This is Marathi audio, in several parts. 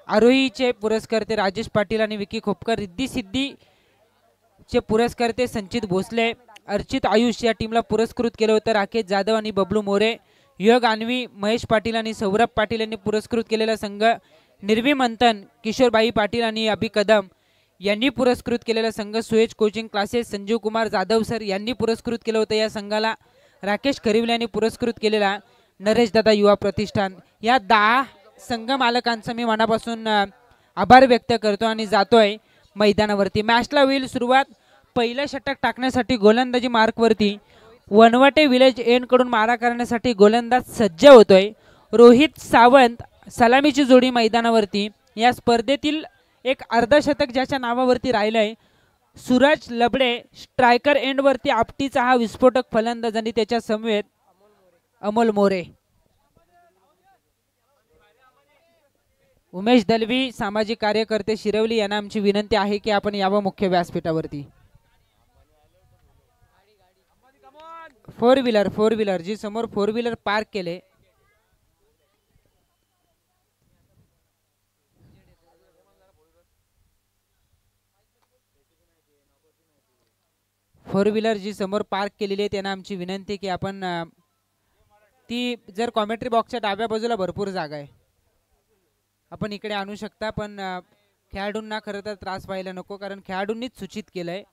आरोहीचे पुरस्कर्ते राजेश पाटील आणि विकी खोपकर, रिद्धी सिद्धी चे पुरस्कर्ते संचित भोसले, अर्चित आयुष या टीमला पुरस्कृत केलं होतं राकेश जाधव आणि बबलू मोरे. योग अन्वी महेश पाटील आणि सौरभ पाटील यांनी पुरस्कृत केलेला संघ निर्वी मंथन किशोरबाई पाटील आणि अभि कदम यांनी पुरस्कृत केलेला संघ Suez coaching classes Sanjeev Kumar Jadhav sir यांनी पुरस्कृत केलं होतं या संघाला. राकेश खरिवले यांनी पुरस्कृत केलेला नरेश दादा युवा प्रतिष्ठान. या 10 संघ मालकांचा मी मनापासून आभार व्यक्त करतो आणि जातोय मैदानावरती. मॅचला होईल सुरुवात. पहिलं षटक टाकण्यासाठी गोलंदाजी मार्कवरती वनवटे विलेज एंड कडून मारा करण्यासाठी गोलंदाज सज्ज होतोय. रोहित सावंत सलामीची जोडी मैदानावरती. या स्पर्धेतील एक अर्धशतक ज्याच्या नावावरती राहिलंय सूरज लबडे. स्ट्रायकर एंड वरती आपटीचा हा विस्फोटक फलंदाज आणि त्याच्या समवेत अमोल मोरे. उमेश दलवी सामाजिक कार्यकर्ते शिरवली यांना आमची विनंती आहे की आपण यावं मुख्य व्यासपीठावरती. फोर व्हीलर जी समोर फोर व्हीलर पार्क केले फोर व्हीलर जी समोर पार्क केलेली आहे त्यांना आमची विनंती की आपण ती जर कॉमेंट्री बॉक्सच्या डाव्या बाजूला भरपूर जागा आहे आपण इकडे आणू शकता. पण खेळाडूंना खरं तर त्रास व्हायला नको कारण खेळाडूंनीच सूचित केलंय.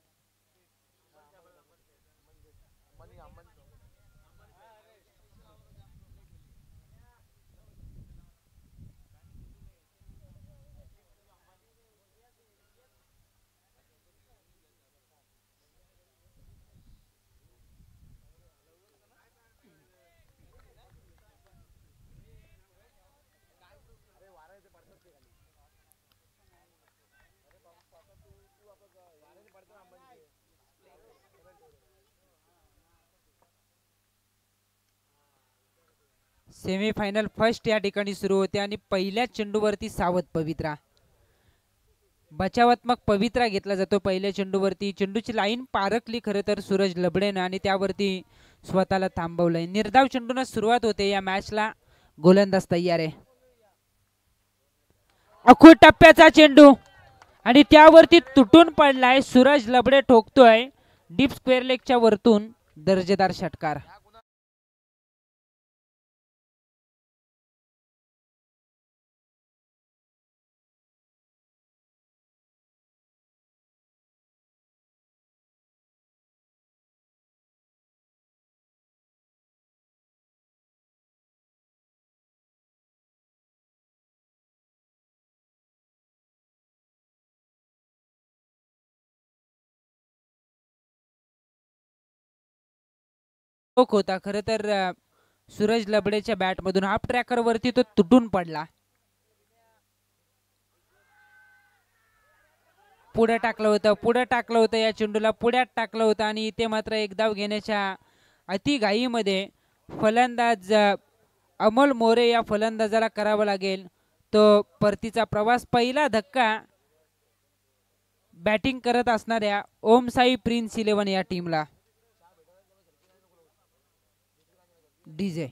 सेमीफायनल फर्स्ट या ठिकाणी सुरू होते आणि पहिल्या चेंडूवरती सावध पवित्रा. बचावात्मक पवित्रा घेतला जातो पहिल्या चेंडूवरती. चेंडूची लाईन पारखली खरं तर सूरज लबडेनं आणि त्यावरती स्वतःला थांबवलंय. निर्धाव चेंडूने सुरुवात होते या मॅचला. गोलंदाज तयार आहे. अखूट टप्प्याचा चेंडू आणि त्यावरती तुटून पडलाय. सूरज लबडे ठोकतोय डीप स्क्वेअर लेगच्या वरतून दर्जेदार षटकार. होता खरं तर सूरज लबडेच्या बॅट मधून हाफ ट्रॅकर वरती तो तुटून पडला. पुढे टाकलं होतं या चेंडूला पुढ्यात टाकलं होतं आणि इथे मात्र एक धाव घेण्याच्या अतिघाईमध्ये फलंदाज अमोल मोरे या फलंदाजाला करावा लागेल तो परतीचा प्रवास. पहिला धक्का बॅटिंग करत असणाऱ्या ओम साई प्रिन्स 11 या टीमला. डीजे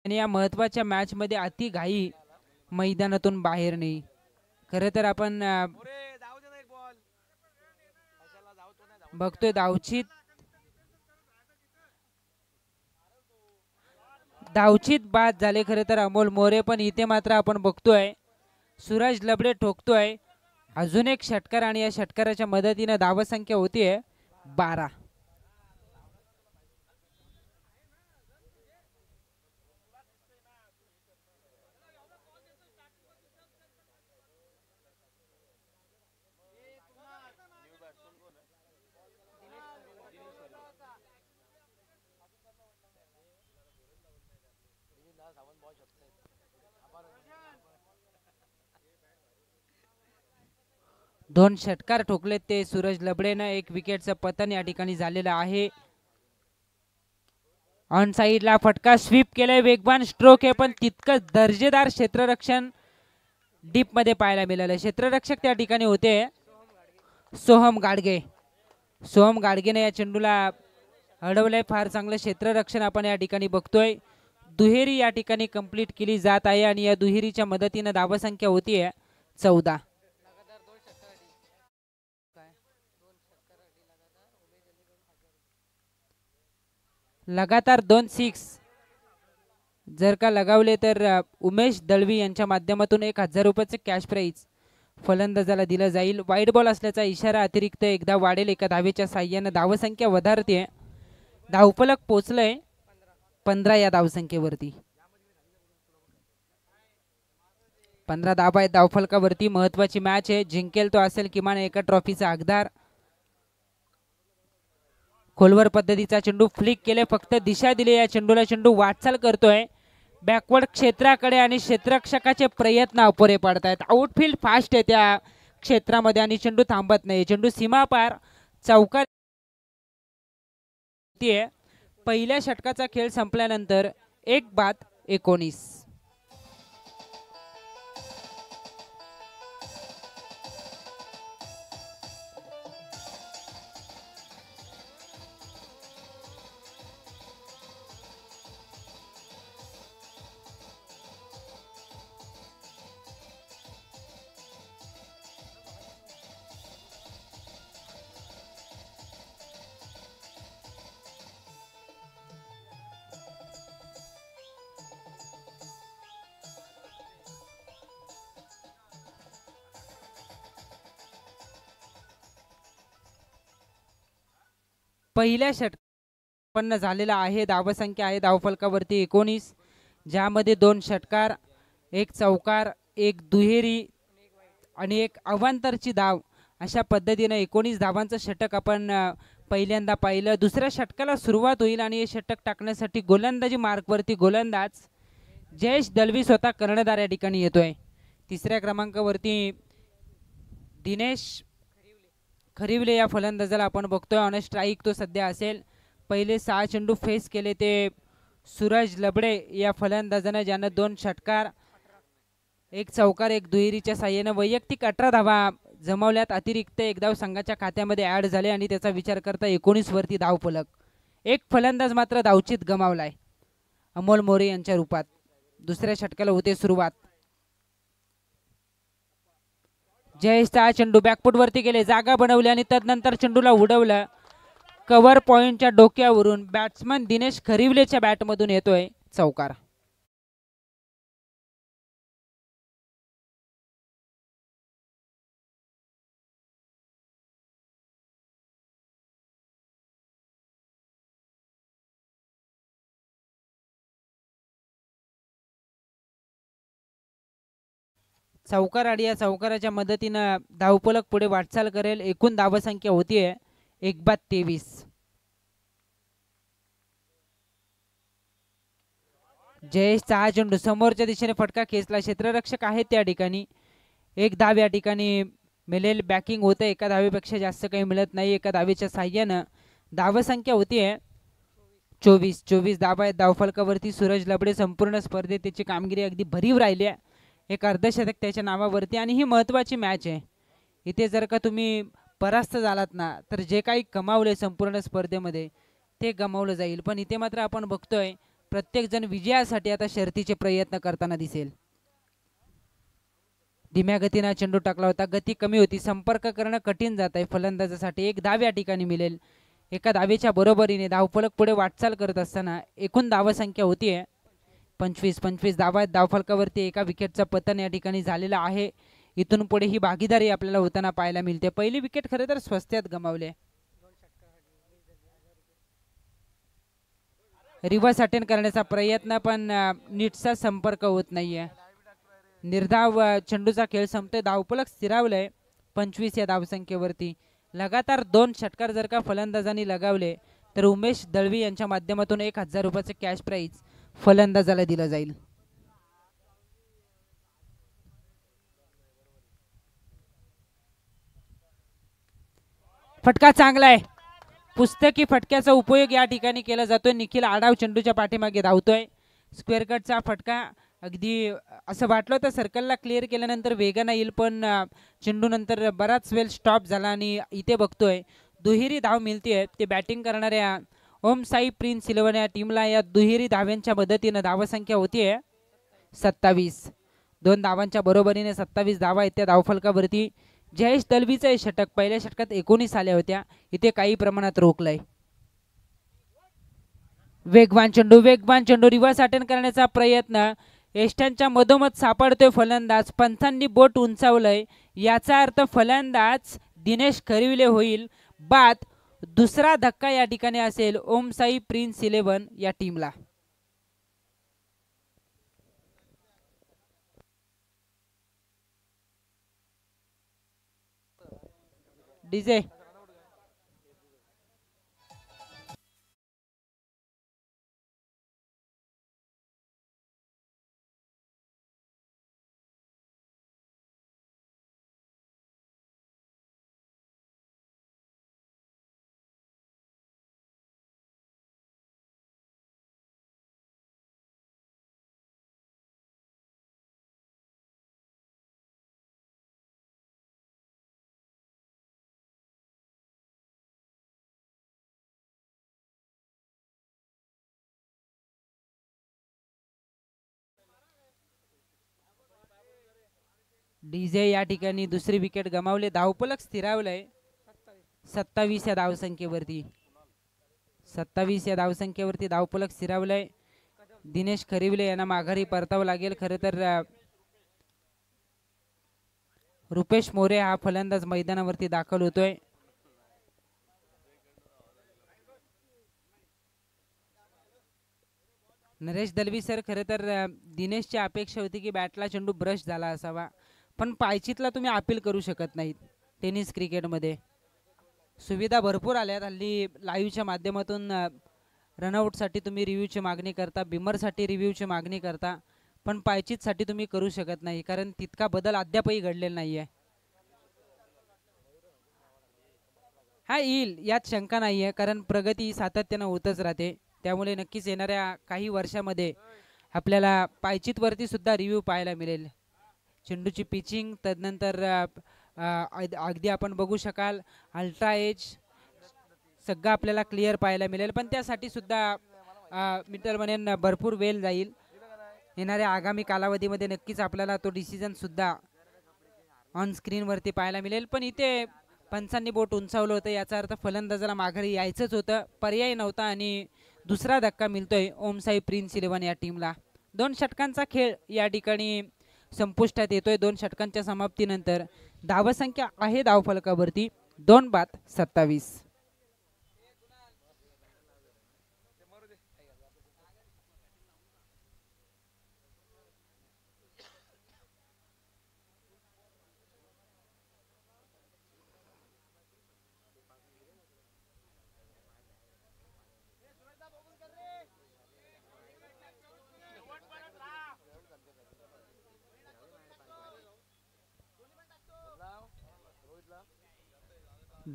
आणि या महत्वाच्या मॅच मध्ये अति घाई मैदानातून बाहेर नाही. खरं तर आपण बघतोय धावचीत बाद झाले खरं तर अमोल मोरे. पण इथे मात्र आपण बघतोय सूरज लबडे ठोकतोय अजून एक षटकार आणि या षटकाराच्या मदतीने धावसंख्या होतीये 12. 2 षटकार ठोकलेत ते सूरज लबडेनं. 1 विकेटचं पतन या ठिकाणी झालेलं आहे. ऑन साइडला फटका स्वीप केलाय. वेगवान स्ट्रोक आहे पण तितकंच दर्जेदार क्षेत्ररक्षण डीप मध्ये पाहायला मिळालं. क्षेत्ररक्षक त्या ठिकाणी होते सोहम गाडगे. सोहम गाडगेने या चेंडूला अडवलंय. फार चांगलं क्षेत्ररक्षण आपण या ठिकाणी बघतोय. दुहेरी या ठिकाणी कंप्लीट केली जात आहे आणि या दुहेरीच्या मदतीने धावसंख्या होतीये 14. लगातार 2 6 जर का लगावले तर उमेश दळवी यांच्या माध्यमातून 1000 रुपयाचे कॅश प्राइज फलंदाजाला दिलं जाईल. वाईट बॉल असल्याचा इशारा अतिरिक्त एकदा वाढेल. एका धावेच्या साह्याने धावसंख्या वधारते. धावफलक पोहोचलंय 15 या धावसंख्येवरती. 15 धावा आहेत धावफलकावरती. महत्वाची मॅच आहे. जिंकेल तो असेल किमान एका ट्रॉफीचा हकदार. खोलवर पद्धतीचा चेंडू फ्लिक केले. फक्त दिशा दिली या चेंडूला. चेंडू वाटचाल करतोय बॅकवर्ड क्षेत्राकडे आणि क्षेत्ररक्षकाचे प्रयत्न अपुरे पडतायत. आउटफील्ड फास्ट आहे त्या क्षेत्रामध्ये आणि चेंडू थांबत नाही. चेंडू सीमापार चौकार. पहिल्या षटकाचा खेळ संपल्यानंतर 1-19. पहिल्या षटकात झालेला आहे. धावसंख्या आहे धावफलकावरती 19, ज्यामध्ये 2 षटकार, 1 चौकार, 1 दुहेरी आणि 1 अवांतरची धाव अशा पद्धतीने 19 धावांचं षटक आपण पहिल्यांदा पाहिलं. दुसऱ्या षटकाला सुरुवात होईल आणि हे षटक टाकण्यासाठी गोलंदाजी मार्कवरती गोलंदाज जयेश दळवी स्वतः कर्णधार या ठिकाणी येतोय. तिसऱ्या क्रमांकावरती दिनेश खरिवले या फलंदाजाला आपण बघतोय. ऑन स्ट्राईक तो सध्या असेल. पहिले 6 चेंडू फेस केले ते सूरज लबडे या फलंदाजाने, ज्यानं 2 षटकार, 1 चौकार, 1 दुहेरीच्या साह्याने वैयक्तिक 18 धावा जमवल्यात. अतिरिक्त 1 धाव संघाच्या खात्यामध्ये ऍड झाले आणि त्याचा विचार करता 19 वरती धावफलक. 1 फलंदाज मात्र धावचीत गमावलाय अमोल मोरे यांच्या रूपात. दुसऱ्या षटकाला होते सुरुवात. जयेशचा चेंडू बॅकफुट वरती गेले, जागा बनवली आणि तदनंतर चेंडूला उडवलं. कव्हर पॉइंटच्या डोक्यावरून बॅट्समन दिनेश खरिवलेच्या बॅटमधून येतोय चौकार. चौकार आणि या चौकाराच्या मदतीनं धावफलक पुढे वाटचाल करेल. एकूण धावसंख्या होतीये 1-23. जयेशचा हा चेंडू समोरच्या दिशेने फटका खेचला. क्षेत्ररक्षक आहेत त्या ठिकाणी. 1 धाव या ठिकाणी मिळेल. बॅकिंग होतं. एका धावेपेक्षा जास्त काही मिळत नाही. एका धावेच्या साह्यानं धावसंख्या होतीये 24 धावा आहेत धावफलकावरती. सूरज लबडे संपूर्ण स्पर्धेत त्याची कामगिरी अगदी भरीव राहिली आहे. 1 अर्धशतक त्याच्या नावावरती आणि ही महत्वाची मॅच आहे. इथे जर का तुम्ही परास्त झालात ना तर जे काही कमावले संपूर्ण स्पर्धेमध्ये ते गमावलं जाईल. पण इथे मात्र आपण बघतोय प्रत्येक जण विजयासाठी आता शर्तीचे प्रयत्न करताना दिसेल. धीम्या गतीने चेंडू टाकला होता. गती कमी होती. संपर्क करणं कठीण जात आहे फलंदाजासाठी. 1 धाव या ठिकाणी मिळेल. एका धावेच्या बरोबरीने धावफलक पुढे वाटचाल करत असताना एकूण धावसंख्या होतीये 25 धावा आहेत धावफलकावरती. एका विकेटचं पतन या ठिकाणी झालेलं आहे. इथून पुढे ही भागीदारी आपल्याला होताना पाहायला मिळते. पहिली विकेट खरं तर स्वस्त्यात गमावले. रिव्हर्स अटेंड करण्याचा प्रयत्न पण नीटचा संपर्क होत नाहीये. निर्धाव चेंडूचा खेळ संपतोय. धावफलक स्थिरावलंय 25 या धावसंख्येवरती. लगातार 2 षटकार जर का फलंदाजांनी लगावले तर उमेश दळवी यांच्या माध्यमातून 1000 रुपयाचे कॅश प्राइज फलंदाजाला दिलं जाईल. फटका चांगला आहे. पुस्तकी फटक्याचा उपयोग या ठिकाणी केला जातोय. निखिल आडाव चेंडूच्या पाठीमागे धावतोय. स्क्वेअर कटचा फटका अगदी असं वाटलं होतं सर्कलला क्लिअर केल्यानंतर वेगानं येईल, पण चेंडू नंतर बराच वेळ स्टॉप झाला आणि इथे बघतोय दुहेरी धाव मिळते. ते बॅटिंग करणाऱ्या ओम साई प्रिन्स 11 या टीमला या दुहेरी धाव्यांच्या मदतीनं धावसंख्या होतीये 27. 2 धावांच्या बरोबरीने 27 धावा आहेत त्या धावफलकावरती. जयेश दलवीचं हे षटक पहिल्या षटकात 19 आल्या होत्या, इथे काही प्रमाणात रोखलंय. वेगवान चेंडू रिव्हर्स अटेंड करण्याचा प्रयत्न. यष्ट्यांच्या मधोमध सापडतोय फलंदाज. पंचांनी बोट उंचावलंय, याचा अर्थ फलंदाज दिनेश खरिवले होईल बाद. दुसरा धक्का या ठिकाणी असेल ओम साई प्रिन्स 11 या टीमला. डीजे डीजे या ठिकाणी दुसरी विकेट गमावले. धावफलक स्थिरावलंय 27 या धावसंख्येवरती. 27 या धावसंख्येवरती धावफलक स्थिरावलंय. दिनेश खरिवले यांना माघारी परतावं लागेल. खरं तर रुपेश मोरे हा फलंदाज मैदानावरती दाखल होतोय. नरेश दलवी सर, खरं तर दिनेशची अपेक्षा होती की बॅटला चेंडू ब्रश झाला असावा, पण पायचीतला तुम्ही अपील करू शकत नाहीत. टेनिस क्रिकेटमध्ये सुविधा भरपूर आल्यात हल्ली. लाईव्हच्या माध्यमातून रनआउटसाठी तुम्ही रिव्ह्यूची मागणी करता, बिमरसाठी रिव्ह्यूची मागणी करता, पण पायचीतसाठी तुम्ही करू शकत नाही, कारण तितका बदल अद्यापही घडलेला नाही आहे. हा येईल यात शंका नाही आहे, कारण प्रगती सातत्यानं होतच राहते. त्यामुळे नक्कीच येणाऱ्या काही वर्षामध्ये आपल्याला पायचीतवरती सुद्धा रिव्ह्यू पाहायला मिळेल. चेंडूची पिचिंग, तदनंतर अगदी आपण बघू शकाल अल्ट्रा एज सगळं आपल्याला क्लिअर पाहायला मिळेल. पण त्यासाठी सुद्धा मिटर म्हणेन भरपूर वेळ जाईल. येणाऱ्या आगामी कालावधीमध्ये नक्कीच आपल्याला तो डिसिजन सुद्धा ऑन स्क्रीनवरती पाहायला मिळेल. पण इथे पंचांनी बोट उंचावलं होतं, याचा अर्थ फलंदाजाला माघारी यायचंच होतं, पर्याय नव्हता आणि दुसरा धक्का मिळतोय ओम साई प्रिन्स 11 या टीमला. 2 षटकांचा खेळ या ठिकाणी संपुष्टात येतोय. 2 षटकांच्या समाप्तीनंतर धावसंख्या आहे धावफलकावरती 2 बाद 27.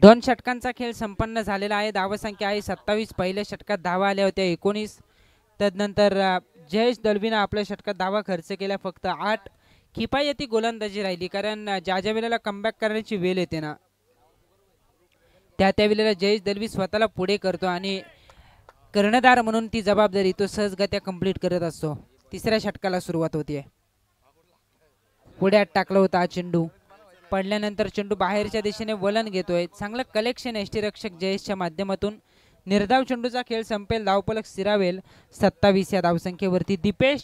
दोन षटकांचा खेळ संपन्न झालेला आहे. धावसंख्या आहे 27. पहिल्या षटकात धावा आल्या होत्या 19. तदनंतर जयेश दलवीनं आपल्या षटकात धावा खर्च केल्या फक्त 8. किफायती गोलंदाजी राहिली, कारण ज्या ज्या वेळेला कमबॅक करण्याची वेळ येते ना, त्या वेळेला जयेश दलवी स्वतःला पुढे करतो आणि कर्णधार म्हणून ती जबाबदारी तो सहजगत्या कंप्लीट करत असतो. तिसऱ्या षटकाला सुरुवात होतीये. पुढ्यात टाकला होता चेंडू, पडल्यानंतर चेंडू बाहेरच्या दिशेने वलन घेतोय. चांगलं कलेक्शन यष्टीरक्षक जयेशच्या माध्यमातून. निर्धाव चेंडूचा खेळ संपेल, धावफलक स्थिरावेल 27 या धावसंख्येवरती. दीपेश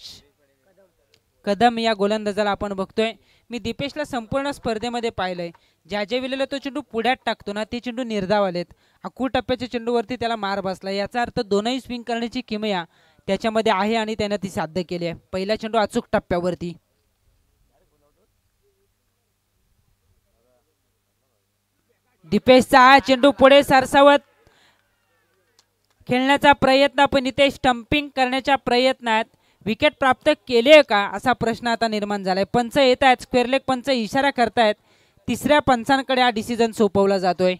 कदम या गोलंदाजाला आपण बघतोय. मी दीपेशला संपूर्ण स्पर्धेमध्ये पाहिलंय, ज्या ज्या वेळेला तो चेंडू पुढ्यात टाकतो ना, ते चेंडू निर्धाव आलेत. अकू टप्प्याच्या चेंडूवरती त्याला मार बसला, याचा अर्थ दोनही स्विंग करण्याची किमया त्याच्यामध्ये आहे आणि त्याने ती साध्य केली आहे. पहिला चेंडू अचूक टप्प्यावरती. दीपेशचा हा चेंडू पुढे सरसावत खेळण्याचा प्रयत्न, पण इथे स्टंपिंग करण्याच्या प्रयत्नात विकेट प्राप्त केले का असा प्रश्न आता निर्माण झालाय. पंच येत आहेत, स्क्वेअर लेग पंच इशारा करतायत. तिसऱ्या पंचांकडे हा डिसिजन सोपवला जातोय.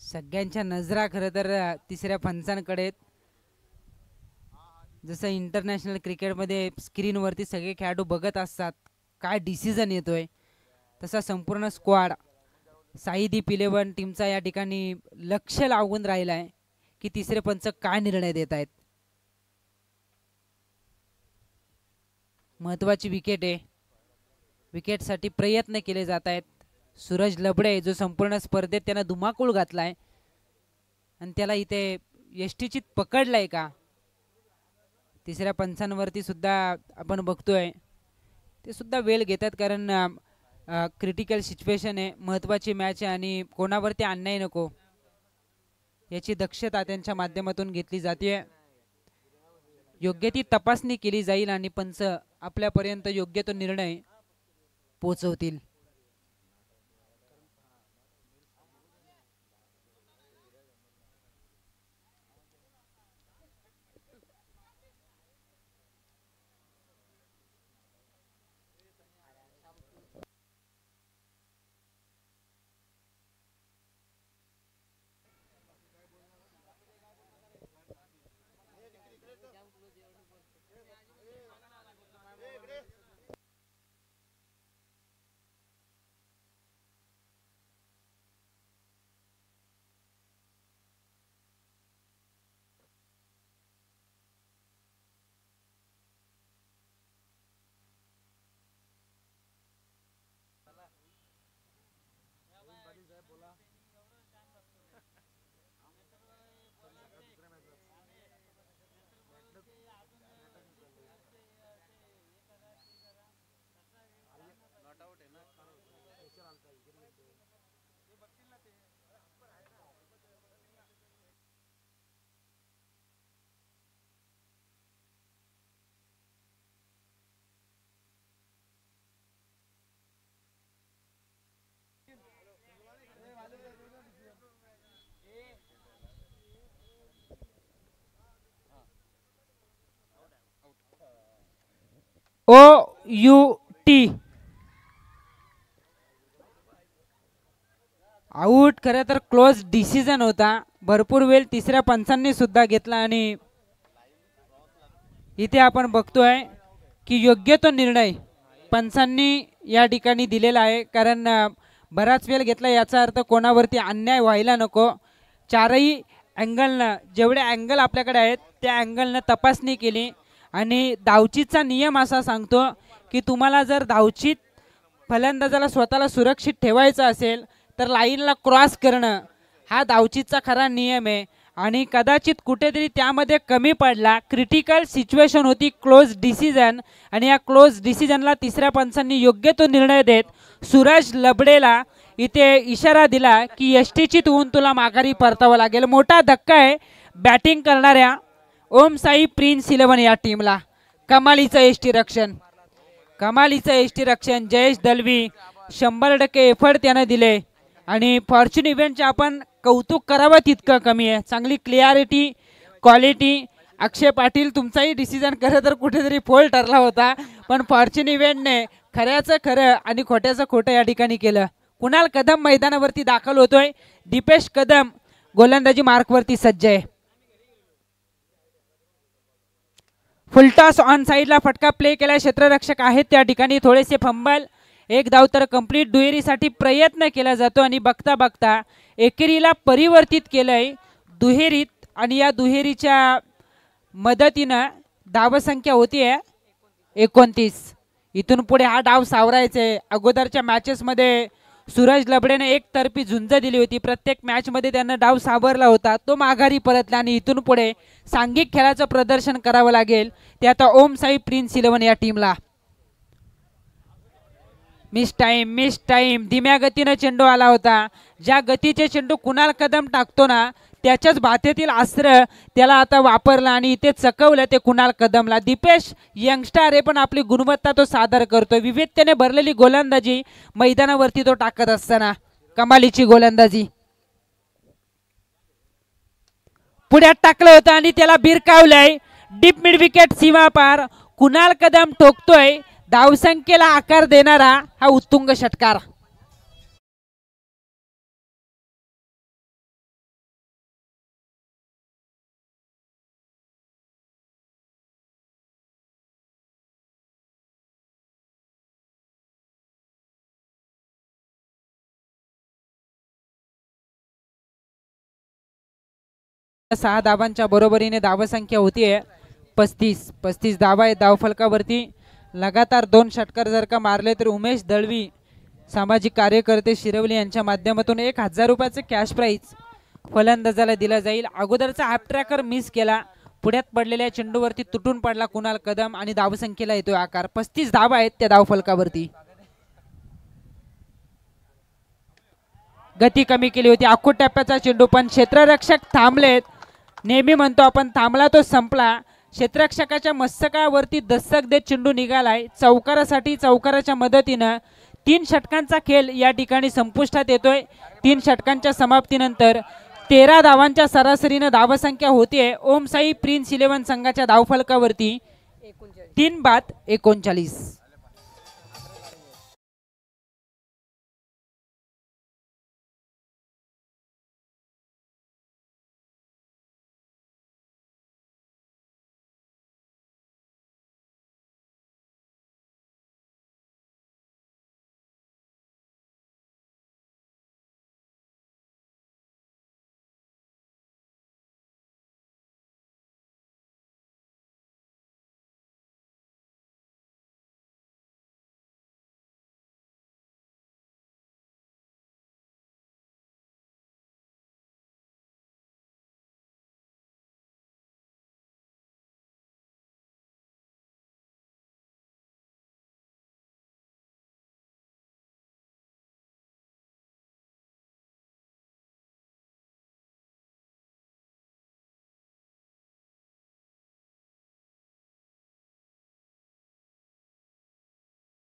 सगळ्यांच्या नजरा खरं तर तिसऱ्या पंचांकडे आहेत. जसं इंटरनॅशनल क्रिकेटमध्ये स्क्रीनवरती सगळे खेळाडू बघत असतात काय डिसिजन येतोय, तसा संपूर्ण स्क्वॉड साईदीप 11 टीमचा या ठिकाणी लक्ष लावून राहिला आहे की तिसरे पंच काय निर्णय देत आहेत. महत्वाची विकेट आहे, विकेटसाठी प्रयत्न केले जात आहेत. सूरज लबडे जो संपूर्ण स्पर्धेत त्यानं धुमाकूळ घातलाय आणि त्याला इथे यष्टीचीत पकडलाय का, तिसऱ्या पंचांवरती सुद्धा आपण बघतोय ते सुद्धा वेळ घेतात. कारण क्रिटिकल सिच्युएशन आहे, महत्वाची मॅच आहे आणि कोणावरती अन्याय नको याची दक्षता त्यांच्या माध्यमातून घेतली जाते. योग्य ती तपासणी केली जाईल आणि पंच आपल्यापर्यंत योग्य तो निर्णय पोहोचवतील. OUT out. खरं तर क्लोज डिसिजन होता, भरपूर वेळ तिसऱ्या पंचांनी सुद्धा घेतला आणि इथे आपण बघतोय की योग्य तो निर्णय पंचांनी या ठिकाणी दिलेला आहे. कारण बराच वेळ घेतला याचा अर्थ कोणावरती अन्याय व्हायला नको. चारही अँगलनं जेवढे अँगल आपल्याकडे आहेत त्या अँगलनं तपासणी केली आणि धावचीतचा नियम असा सांगतो की तुम्हाला जर धावचीत फलंदाजाला स्वतःला सुरक्षित ठेवायचं असेल तर लाईनला क्रॉस करणं हा धावचीतचा खरा नियम आहे. आणि कदाचित कुठेतरी त्यामध्ये कमी पडला, क्रिटिकल सिच्युएशन होती, क्लोज डिसिजन, आणि या क्लोज डिसिजनला तिसऱ्या पंचांनी योग्य तो निर्णय देत सूरज लबडेला इथे इशारा दिला की यष्टीचीत होऊन तुला माघारी परतावं लागेल. मोठा धक्का आहे बॅटिंग करणाऱ्या ओम साई प्रिन्स 11 या टीमला. कमालीचं यष्टी रक्षण, कमालीचं यष्टी रक्षण. जयेश दलवी 100% एफर्ट त्यानं दिले आणि फॉर्च्यून इव्हेंटचे आपण कौतुक करावं तितकं कमी आहे. चांगली क्लिअरिटी, क्वालिटी. अक्षय पाटील तुमचाही डिसिजन खरं तर कुठेतरी फोल ठरला होता, पण फॉर्च्यून इव्हेंटने खऱ्याचं खरं आणि खोट्याचं खोटं या ठिकाणी केलं. कुणाल कदम मैदानावरती दाखल होतोय, दीपेश कदम गोलंदाजी मार्कवरती सज्ज आहे. फुलटॉस ऑन साईडला फटका प्ले केला, क्षेत्ररक्षक आहेत त्या ठिकाणी, थोडेसे फंबल. एक धाव तर कंप्लीट. दुहेरीसाठी प्रयत्न केला जातो आणि बघता बघता एकेरीला परिवर्तित केलंय दुहेरीत आणि या दुहेरीच्या मदतीनं धावसंख्या होतीये 29. इथून पुढे हा डाव सावरायचे. अगोदरच्या मॅचेसमध्ये सूरज लबडेने एक तर्फी झुंज दिली होती, प्रत्येक मॅचमध्ये त्यानं डाव सावरला होता, तो माघारी परतला आणि इथून पुढे सांघिक खेळाचं प्रदर्शन करावं लागेल ते आता ओम साई प्रिन्स 11 या टीमला. Miss time. धीम्या गतीनं चेंडू आला होता. ज्या गतीचे चेंडू कुणाल कदम टाकतो ना त्याच्याच भातेतील अस्त्र त्याला आता वापरलं आणि इथे चकवलं ते कुणाल कदमला. दीपेश यंगस्टार आहे पण आपली गुणवत्ता तो सादर करतोय. विविधतेने भरलेली गोलंदाजी मैदानावरती तो टाकत असताना कमालीची गोलंदाजी. पुढ्यात टाकलं होतं आणि त्याला बिरकावलंय. डीप मिड विकेट सीमा पार. कुणाल कदम ठोकतोय. धावसंख्येला आकार देणारा हा उत्तुंग षटकार. 6 धावांच्या बरोबरीने धावसंख्या होतीये 35. 35 धावा आहेत धावफलकावरती. लगातार 2 षटकार जर का मारले तर उमेश दळवी सामाजिक कार्यकर्ते शिरवली यांच्या माध्यमातून 1000 रुपयाचे कॅश प्राइज फलंदाजाला दिला जाईल. अगोदरचा हाफ ट्रॅकर मिस केला. पुढ्यात पडलेल्या चेंडूवरती तुटून पडला कुणाल कदम आणि धावसंख्येला येतोय आकार. 35 धावा आहेत त्या धावफलकावरती. गती कमी केली होती. आखूड टप्प्याचा चेंडू पण क्षेत्ररक्षक थांबलेत. नेहमी म्हणतो आपण थांबला तो संपला. क्षेत्ररक्षकाच्या मस्तकावरती दस्तक देत चेंडू निघालाय. चौकारासाठी चौकाराच्या मदतीनं 3 षटकांचा खेळ या ठिकाणी संपुष्टात येतोय. 3 षटकांच्या समाप्तीनंतर 13 धावांच्या सरासरीनं धावसंख्या होतीये ओम साई प्रिन्स 11 संघाच्या धावफलकावरती 3-39.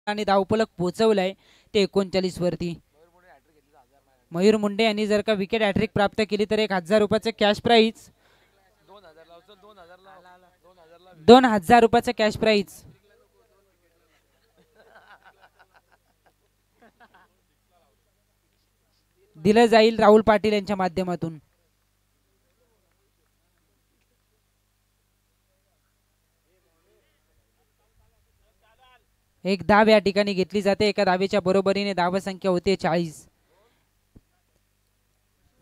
आणि धावफलक पोहोचवलाय ते 39 वरती. मयूर मुंडे यांनी जर का विकेट हॅट्रिक प्राप्त केली तर 1000 रुपयाचे कॅश प्राइज. 2000 रुपयाचे कॅश प्राइज दिलं जाईल राहुल पाटील यांच्या माध्यमातून. एक धाव या ठिकाणी घेतली जाते. एका धावेच्या बरोबरीने धावसंख्या होते 40.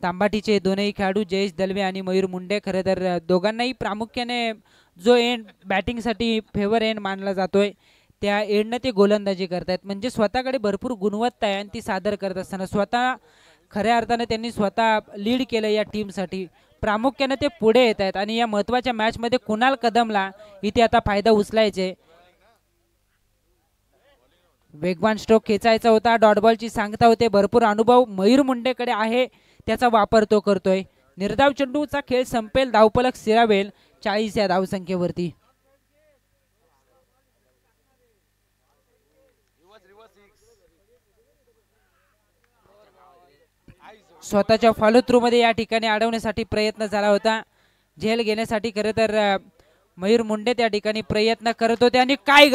तांबाटीचे दोनही खेळाडू जयेश दलवे आणि मयूर मुंडे खरं तर दोघांनाही प्रामुख्याने जो एंड बॅटिंगसाठी फेवर एंड मानला जातोय त्या एंडनं ते गोलंदाजी करतायत. म्हणजे स्वतःकडे भरपूर गुणवत्ता आहे आणि ती सादर करत असताना स्वतः खऱ्या अर्थाने त्यांनी स्वतः लीड केलं या टीमसाठी. प्रामुख्याने ते पुढे येत आहेत आणि या महत्त्वाच्या मॅचमध्ये कुणाल कदमला इथे आता फायदा उचलायचे. वेगवान स्ट्रोक खेचायचा होता. डॉट बॉलची सांगता होते. भरपूर अनुभव मयूर मुंडेकडे आहे त्याचा वापर तो करतोय. निर्धाव चेंडूचा खेळ संपेल. धावफलक स्थिरावेल 40 या धावसंख्येवरती. स्वतःच्या फॉलो थ्रू मध्ये या ठिकाणी अडवण्यासाठी प्रयत्न झाला होता. झेल घेण्यासाठी खरं तर मयूर मुंडे त्या ठिकाणी प्रयत्न करत होते आणि काय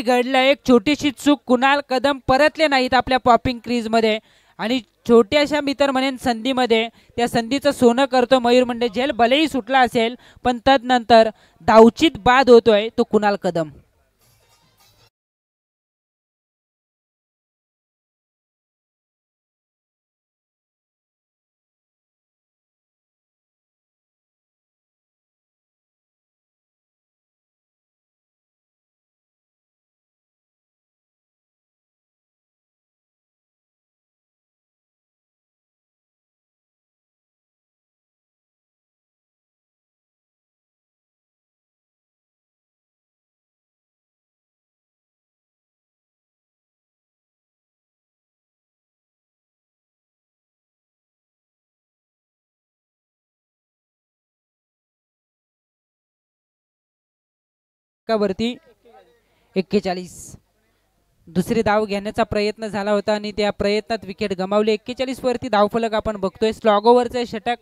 घडलं एक छोटीशी चूक. कुणाल कदम परतले नाहीत आपल्या पॉपिंग क्रीज मध्ये आणि छोट्याशा मित्र म्हणेन संधीमध्ये त्या संधीचं सोनं करतो मयूर मुंडे. झेल भलेही सुटला असेल पण तदनंतर धावचित बाद होतोय तो कुणाल कदम. वरती 41. दुसरी धाव घेण्याचा प्रयत्न झाला होता आणि त्या प्रयत्नात विकेट गमावली. 41 वरती धावफलक आपण बघतोय. स्लॉग ओव्हरचं षटक,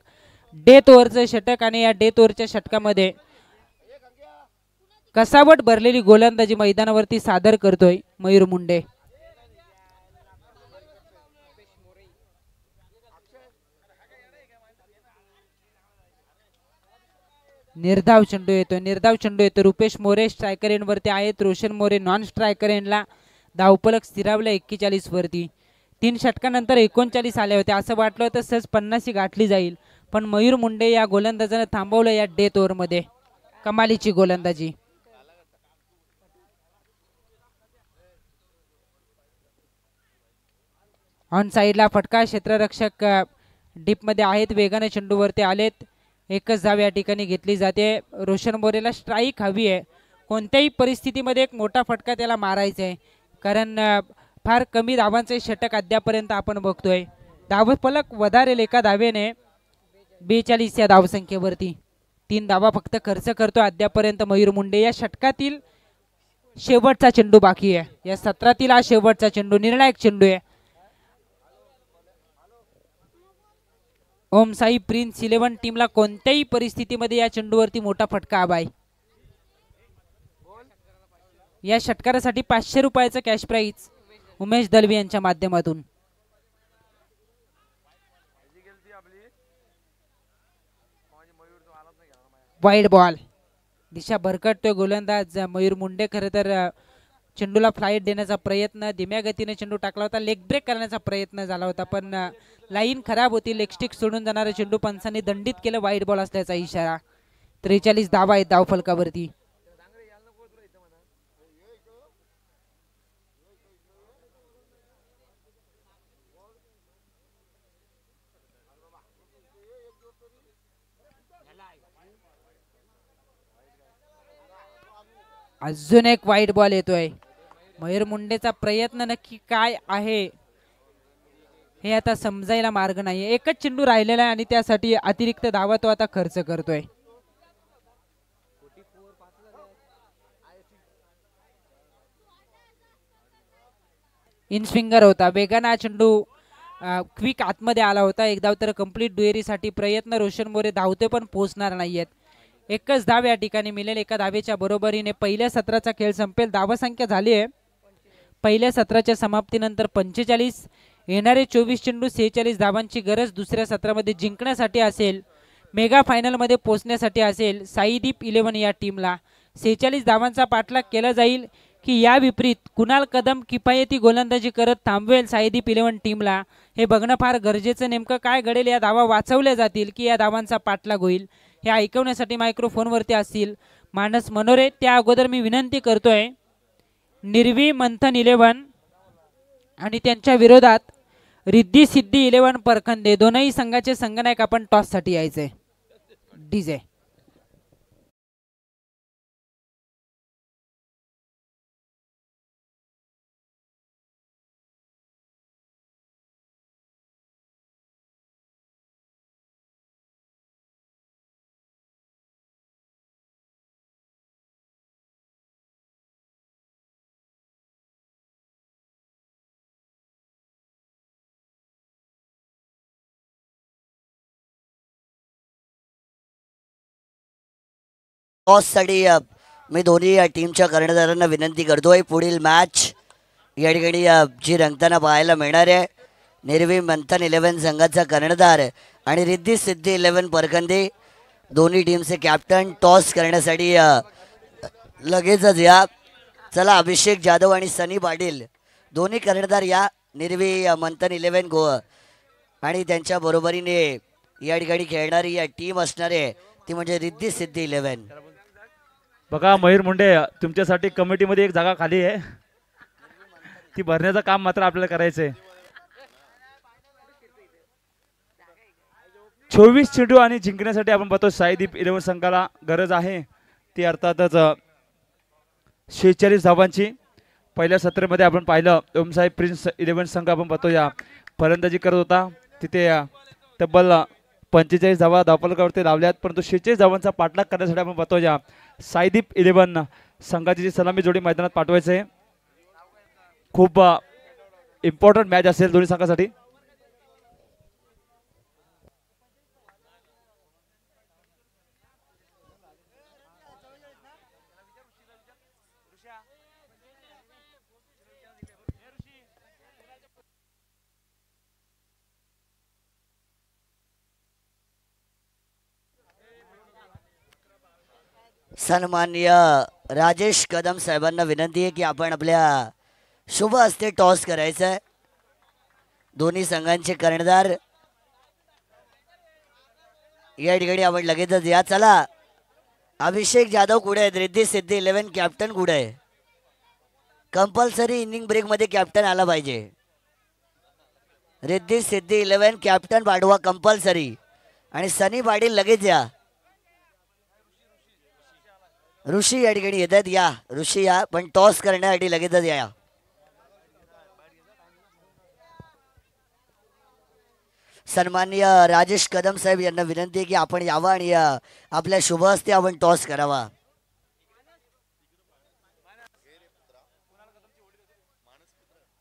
डेथ ओव्हरचं षटक आणि या डेथ ओव्हरच्या षटकामध्ये कसावट भरलेली गोलंदाजी मैदानावरती सादर करतोय मयूर मुंडे. निर्धाव चेंडू येतो. रुपेश मोरे स्ट्रायकर एंड वरती आहेत. रोशन मोरे नॉन स्ट्रायकर एंडला. धावफलक स्थिरावला 41 वरती. 3 षटकानंतर 39 आले होते. असं वाटलं होतं सहज 50 गाठली जाईल पण मयूर मुंडे या गोलंदाजाने थांबवलं या डेथ ओव्हरमध्ये. कमालीची गोलंदाजी. ऑन साईडला फटका. क्षेत्ररक्षक डीपमध्ये आहेत. वेगाने चेंडूवरती आलेत. एकच धाव या ठिकाणी घेतली जाते. रोशन मोरेला स्ट्राईक हवी आहे. कोणत्याही परिस्थितीमध्ये एक मोठा फटका त्याला मारायचा आहे, कारण फार कमी धावांचे षटक अद्यापर्यंत आपण बघतोय. धावफलक वधारेल एका धावेने 42 या धावसंख्येवरती. 3 धावा फक्त खर्च करतो अद्यापर्यंत मयूर मुंडे. या षटकातील शेवटचा चेंडू बाकी आहे. या सत्रातील हा शेवटचा चेंडू, निर्णायक चेंडू आहे. ओम साई प्रिन्स 11 टीमला कोणत्याही परिस्थितीमध्ये या चेंडूवरती मोठा फटका हवा आहे. या षटकारासाठी 500 रुपयाचं कॅश प्राइज उमेश दलवी यांच्या माध्यमातून. Wide ball. दिशा भरकटतोय गोलंदाज मयूर मुंडे. खरं तर चेंडूला फ्लाईट देण्याचा प्रयत्न, धीम्या गतीने चेंडू टाकला होता. लेग ब्रेक करण्याचा प्रयत्न झाला होता, पण लाईन खराब होती. लेग स्टिक सोडून जाणारा चेंडू पंचांनी दंडित केलं. वाईड बॉल असल्याचा इशारा. 43 धावा आहेत धावफलकावरती. अजून एक वाईड बॉल येतोय. मयूर मुंडेचा प्रयत्न नक्की काय आहे हे आता समजायला मार्ग नाही. एकच चेंडू राहिलेला आहे आणि त्यासाठी अतिरिक्त धावा तो आता खर्च करतोय. इन स्विंगर होता. वेगाने चेंडू क्विक आतमध्ये आला होता. एक धाव तर कंप्लीट दुहेरीसाठी प्रयत्न. रोशन मोरे धावतोय पण पोहोचणार नाहीयेत. एकच धाव या ठिकाणी मिळेल. एका धावेच्या बरोबरीने पहिल्या सत्राचा खेळ संपेल. धावसंख्या झाली आहे पहिल्या सत्राच्या समाप्तीनंतर 45. येणारे 24 चेंडू 46 धावांची गरज दुसऱ्या सत्रामध्ये जिंकण्यासाठी असेल. मेगा फायनलमध्ये पोहोचण्यासाठी असेल. साईदीप 11 या टीमला 46 धावांचा पाठलाग केला जाईल की या विपरीत कुणाल कदम किफायती गोलंदाजी करत थांबवेल साईदीप 11 टीमला, हे बघणं फार गरजेचं. नेमकं काय घडेल, या धावा वाचवल्या जातील की या धावांचा पाठलाग होईल, हे ऐकवण्यासाठी मायक्रोफोनवरती असतील मानस मनोरे. त्या अगोदर मी विनंती करतोय निर्वी मंथन 11 आणि त्यांच्या विरोधात रिद्धी सिद्धी 11 परखंदे, दोनही संघाचे संघनायक आपण टॉस साठी यायचे. डीजे टॉससाठी मी दोन्ही टीमच्या कर्णधारांना विनंती करतोय. पुढील मॅच या ठिकाणी जी रंगताना पाहायला मिळणार आहे, निर्वी मंथन 11 संघाचा कर्णधार आणि रिद्धी सिद्धी 11 परखंदे दोन्ही टीमचे कॅप्टन टॉस करण्यासाठी लगेचच या. चला, अभिषेक जाधव आणि सनी पाटील दोन्ही कर्णधार या. निर्वी मंथन 11 गोवा आणि त्यांच्या बरोबरीने या ठिकाणी खेळणारी या टीम असणार आहे ती म्हणजे रिद्धी सिद्धी 11. बघा मयूर मुंडे, तुमच्यासाठी कमिटीमध्ये एक जागा खाली आहे, ती भरण्याचं काम मात्र आपल्याला करायचंय. 24 चेंडू आणि जिंकण्यासाठी आपण पाहतो साईदीप 11 संघाला गरज आहे ती अर्थातच 46 धावांची. पहिल्या सत्रामध्ये आपण पाहिलं ओमसाई प्रिन्स 11 संघ आपण पाहतो या फलंदाजी करत होता, तिथे तब्बल 45 धावा धावफलकावरती लावल्यात, परंतु 46 धावांचा पाठलाग करण्यासाठी आपण पाहतो या साईदीप 11 संघाची जी सलामी जोडी मैदानात पाठवायचं आहे. खूप इम्पॉर्टंट मॅच असेल दोन्ही संघासाठी. सन्माननीय राजेश कदम साहेबांना विनंती आहे की आपण आपल्या शुभ हस्ते टॉस करायचं आहे. दोन्ही संघांचे कर्णधार या ठिकाणी आपण लगेचच या. चला, अभिषेक जाधव कुठे आहेत? रिद्धी सिद्धी 11 कॅप्टन कुठे आहे? कंपल्सरी इनिंग ब्रेक मध्ये कॅप्टन आला पाहिजे. रिद्धी सिद्धी 11 कॅप्टन पाठवा कंपल्सरी. आणि सनी पाटील लगेच या. ऋषी या ठिकाणी येत आहेत. या ऋषी या, पण टॉस करण्यासाठी लगेचच या. सन्माननीय राजेश कदम साहेब यांना विनंती आहे की आपण यावं आणि आपल्या शुभ हस्ते आपण टॉस करावा.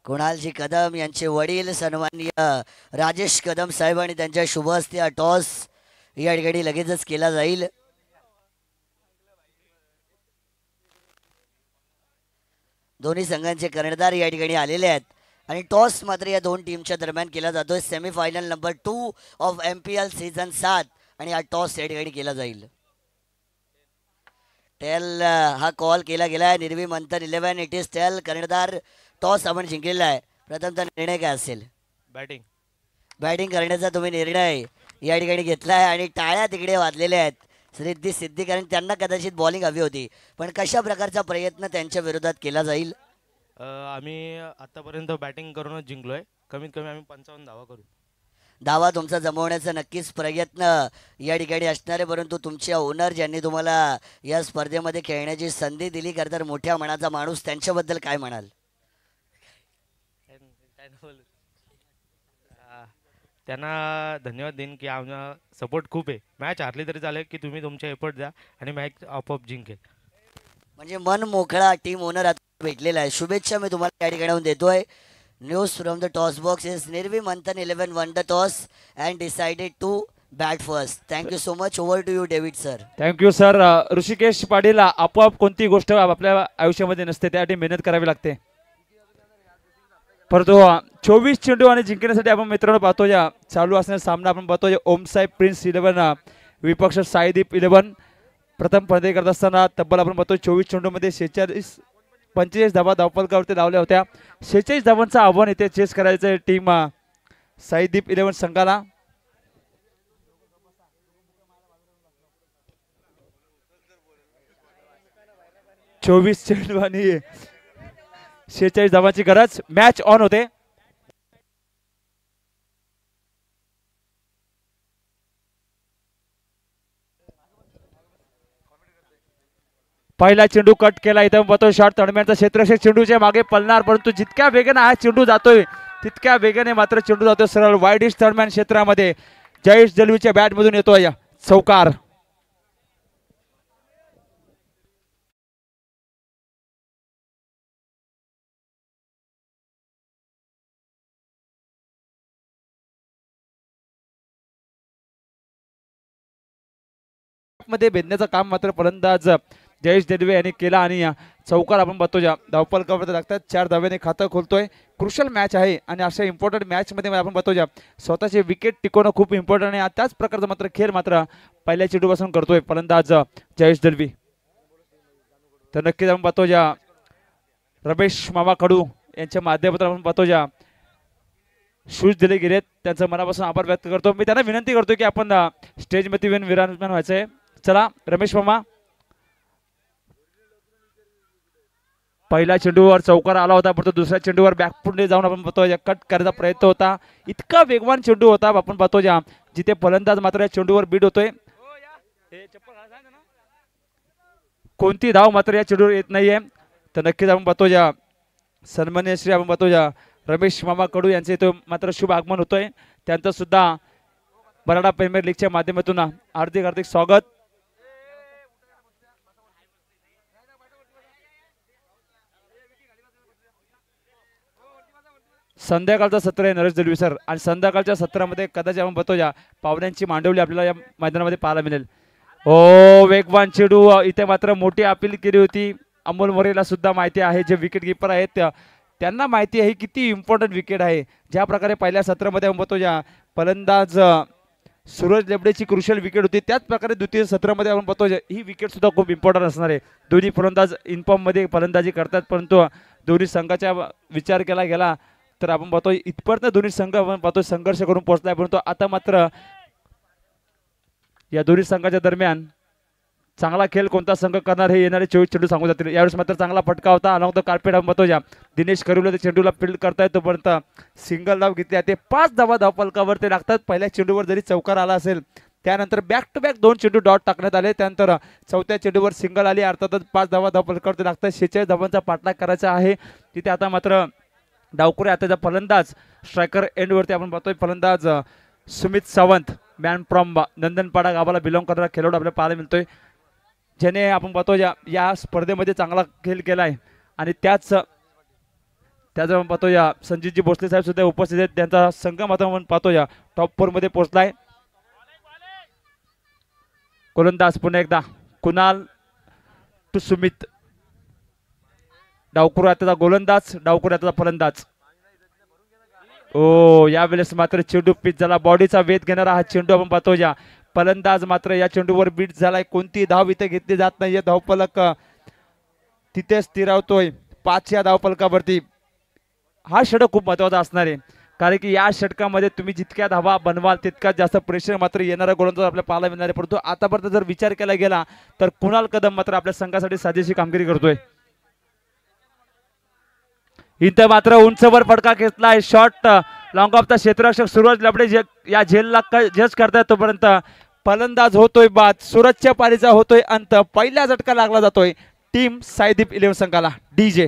कुणालजी कदम यांचे वडील सन्माननीय राजेश कदम साहेब आणि त्यांच्या शुभ हस्ते हा टॉस या ठिकाणी लगेचच केला जाईल. दोन्ही संघांचे कर्णधार या ठिकाणी आलेले आहेत आणि टॉस मात्र या दोन टीमच्या दरम्यान केला जातोय. Semifinal number 2 of MPL season 7 आणि हा टॉस या ठिकाणी केला जाईल. टेल हा कॉल केला गेला आहे. निर्वी मंथन 11 इट इज टेल. कर्णधार टॉस आपण जिंकलेला आहे. प्रथमतः निर्णय काय असेल? बॅटिंग करण्याचा तुम्ही निर्णय या ठिकाणी घेतला आहे आणि टाळ्या तिकडे वाजलेल्या आहेत रिद्धी सिद्धी, कारण त्यांना कदाचित बॉलिंग हवी होती. पण कशा प्रकारचा प्रयत्न त्यांच्या विरोधात केला जाईल? आम्ही आतापर्यंत बॅटिंग करूनच जिंकलोय. कमीत कमी आम्ही 55 धावा करू. धावा तुमचा जमवण्याचा नक्कीच प्रयत्न या ठिकाणी असणार आहे. परंतु तुमच्या ओनर ज्यांनी तुम्हाला या स्पर्धेमध्ये खेळण्याची संधी दिली, खरं तर मोठ्या मनाचा माणूस, त्यांच्याबद्दल काय म्हणाल? त्यांना धन्यवाद देईन की आम्हाला सपोर्ट खूप आहे. मॅच हारली तरी चालेल की तुम्ही तुमचे एफर्ट द्या आणि मॅच आपोआप जिंकेल. म्हणजे मन मोकळा टीम ओनर आता भेटलेला आहे. शुभेच्छा मी तुम्हाला या ठिकाणी देतोय. News from the toss box is Nirvi Manthan 11 won the toss and decided to bat first. Thank you so much. Over to you David sir. Thank you sir. Rishikesh Patil, आपोआप कोणती गोष्ट आपल्या आयुष्यामध्ये नसते, त्यासाठी मेहनत करावी लागते. परंतु 24 चेंडू आणि जिंकण्यासाठी आपण मित्रांनो पाहतो या चालू असणारा सामना आपण पाहतो. ओमसाहेब प्रिन्स 11 विपक्ष साईदीप 11. प्रथम फलंदाजी करत असताना तब्बल आपण पाहतो 24 चेंडूमध्ये 45 धावा धावफलकावरती लावल्या होत्या. 46 धावांचं आव्हान इथे चेस करायचं टीम साईदीप 11 संघाला. चोवीस चेंडू आणि 46 धावांची गरज. मॅच ऑन होते. पहिला चेंडू कट केला. इथे बघतो शॉट तडम्यांचा क्षेत्ररक्षक चेंडूच्या मागे पळणार, परंतु जितक्या वेगाने हा चेंडू जातोय तितक्या वेगाने मात्र चेंडू जातोय सरळ वाईड इस्ट तडम्यान क्षेत्रामध्ये. जयेश दलवीच्या बॅट मधून येतोय चौकार. मध्ये भेदण्याचं काम मात्र फलंदाज जयेश दलवे यांनी केला आणि चौकार आपण बघतो धावफलकावर लागतात. 4 धाव्याने खातं खोलतोय. क्रुशल मॅच आहे आणि अशा इम्पॉर्टंट मॅच मध्ये आपण बघतो स्वतःचे विकेट टिकवणं खूप इम्पॉर्टंट आहे. त्याच प्रकारचा मात्र खेळ मात्र पहिल्या चेंडूपासून करतोय फलंदाज जयेश दलवी. तर नक्कीच आपण बघतो रमेश मामा कडू यांच्या माध्यमातून आपण बघतो शूज दिले गेलेत, त्यांचं मनापासून आभार व्यक्त करतो. मी त्यांना विनंती करतो की आपण स्टेजमध्ये विराजमान व्हायचंय. चला रमेश मामा. पहिल्या चेंडूवर चौकार आला होता, परंतु दुसऱ्या चेंडूवर बॅकफुटने जाऊन आपण बघतो कट करायचा प्रयत्न होता. इतका वेगवान चेंडू होता आपण बघतो जिथे फलंदाज मात्र या चेंडूवर बीड होतोय. कोणती धाव मात्र या चेंडूवर येत नाहीये. तर नक्कीच आपण बघतो सन्मान्य श्री आपण बघतो रमेश मामा कडू यांचे इथे मात्र शुभ आगमन होतोय. त्यांचं सुद्धा बराडा प्रीमियर लीगच्या माध्यमातून हार्दिक हार्दिक स्वागत. संध्याकाळचं सत्र आहे नरेश दलवी सर, आणि संध्याकाळच्या सत्रामध्ये कदाचित आपण बघतो पाहुण्यांची मांडवली आपल्याला या मैदानामध्ये पाहायला मिळेल. ओ वेगवान चेंडू. इथे मात्र मोठी अपील केली होती. अमोल मोरेला सुद्धा माहिती आहे, जे विकेट कीपर आहेत त्यांना माहिती आहे किती इम्पॉर्टंट विकेट आहे. ज्या प्रकारे पहिल्या सत्रामध्ये आपण बघतो फलंदाज सूरज लेबडेची क्रुशियल विकेट होती, त्याच प्रकारे द्वितीय सत्रामध्ये आपण बघतो ही विकेट सुद्धा खूप इम्पॉर्टंट असणार आहे. दोन्ही फलंदाज इनफॉर्म मध्ये फलंदाजी करतात, परंतु दोन्ही संघाचा विचार केला गेला तर आपण बघतो इथपर्यंत दोन्ही संघ आपण बघतो संघर्ष करून पोहोचलाय. परंतु आता मात्र या दोन्ही संघाच्या दरम्यान चांगला खेळ कोणता संघ करणार हे येणारे 24 चेंडू सांगू जातील. यावेळेस मात्र चांगला फटका होता अलॉंग द कार्पेट बतोजा. दिनेश करुले त्या चेंडूला फील्ड करतायत तोपर्यंत सिंगल धाव घेतली ते 5 धावा धावफलकावर ते लागतात. पहिल्या चेंडूवर जरी चौकार आला असेल त्यानंतर बॅक टू बॅक 2 चेंडू डॉट टाकण्यात आले. त्यानंतर चौथ्या चेंडूवर सिंगल आली. अर्थातच 5 धावा धावफलकावर ते लागतात. 46 धावांचा पाठलाग करायचा आहे तिथे. आता मात्र डावकुरे आताचा फलंदाज स्ट्रायकर एंडवरती आपण पाहतोय. फलंदाज सुमित सावंत मॅन फ्रॉम नंदनपाडा गावाला बिलॉंग करणारा खेळाडू आपल्याला पाहायला मिळतोय ज्याने आपण पाहतो या स्पर्धेमध्ये चांगला खेळ केला आहे. आणि त्याच आपण पाहतो या संजीतजी भोसले साहेब सुद्धा उपस्थित आहेत. त्यांचा संघ मात्र आपण पाहतो या टॉप 4 मध्ये पोहोचलाय. गोलंदाज पुन्हा एकदा कुणाल टू सुमित. डावकुरे आताचा गोलंदाज डावकुरे आताचा फलंदाज. ओ यावेळेस मात्र चेंडू पिच झाला. बॉडीचा वेध घेणारा हा चेंडू आपण पाहतो या फलंदाज मात्र या चेंडूवर बीट झालाय. कोणती धाव इथे घेतली जात नाहीये. धावफलक तिथे स्थिरावतोय 5 या धावफलकावरती. हा षटक खूप महत्वाचा असणार आहे कारण की या षटकामध्ये तुम्ही जितक्या धावा बनवाल तितक्याच जास्त प्रेशर मात्र येणारा गोलंदाज आपल्याला पाहायला मिळणार आहे. परंतु आतापर्यंत जर विचार केला गेला तर कुणाल कदम मात्र आपल्या संघासाठी साजेशी कामगिरी करतोय. इथं मात्र उंचवर फटका घेतलाय. शॉट लॉंग ऑफचा क्षेत्ररक्षक सूरज लबडे या झेलला जज करतायत तोपर्यंत फलंदाज होतोय बाद. सूरजच्या पारीचा होतोय अंत. पहिला झटका लागला जातोय टीम साईदीप 11 संघाला. डीजे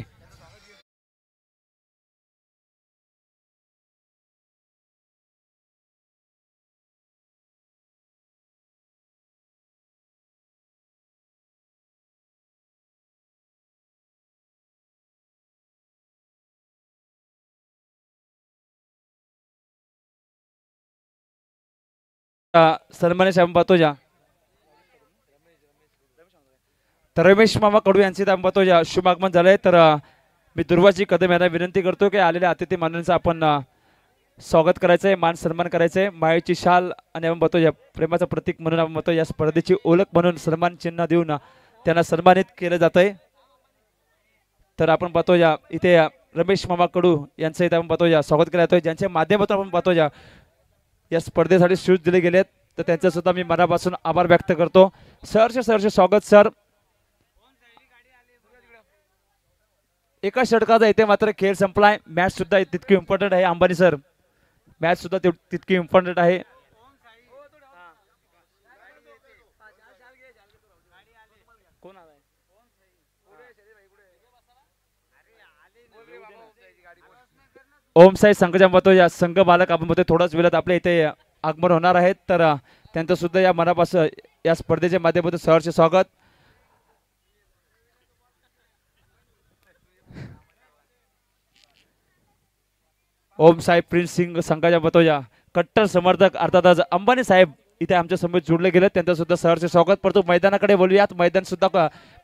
सन्मान्य साहेब पाहतो जा तर रमेश मामा कडू यांचे पाहतो जा शुभ आगमन झालंय. तर मी दुर्वाजी कदम यांना विनंती करतो की आलेल्या अतिथी माननीयांचं आपण स्वागत करायचंय. मान सन्मान करायचंय. मायेची शाल आणि आपण पाहतो या प्रेमाचं प्रतीक म्हणून आपण पाहतो या स्पर्धेची ओळख म्हणून सन्मान चिन्ह देऊन त्यांना सन्मानित केलं जातंय. तर आपण पाहतो या इथे रमेश मामा कडू यांचं इथे आपण पाहतो या स्वागत केलं जातोय ज्यांच्या माध्यमातून आपण पाहतो या स्पर्धेसाठी शूज दिले गेलेत. तर त्यांचा सुद्धा मी मनापासून आभार व्यक्त करतो. सहर्ष स्वागत सर. एका षटकाचा इथे मात्र खेळ संपलाय. मॅच सुद्धा तितकी इम्पॉर्टंट आहे अंबानी सर. मॅच सुद्धा तितकी इम्पॉर्टंट आहे. ओम साई संघाच्या मतो या संघ मालक आपण मध्ये थोड्याच वेळात आपल्या इथे आगमन होणार आहेत. तर त्यांचं सुद्धा या मनापासून या स्पर्धेच्या माध्यमातून सहर्ष स्वागत. ओम साहेब प्रिन्स सिंग संघाच्या मतो या कट्टर समर्थक अर्थातच अंबानी साहेब इथे आमच्या समोर जोडले गेले. त्यांचं सुद्धा सहर्ष स्वागत. परंतु मैदानाकडे बोलूयात. मैदान सुद्धा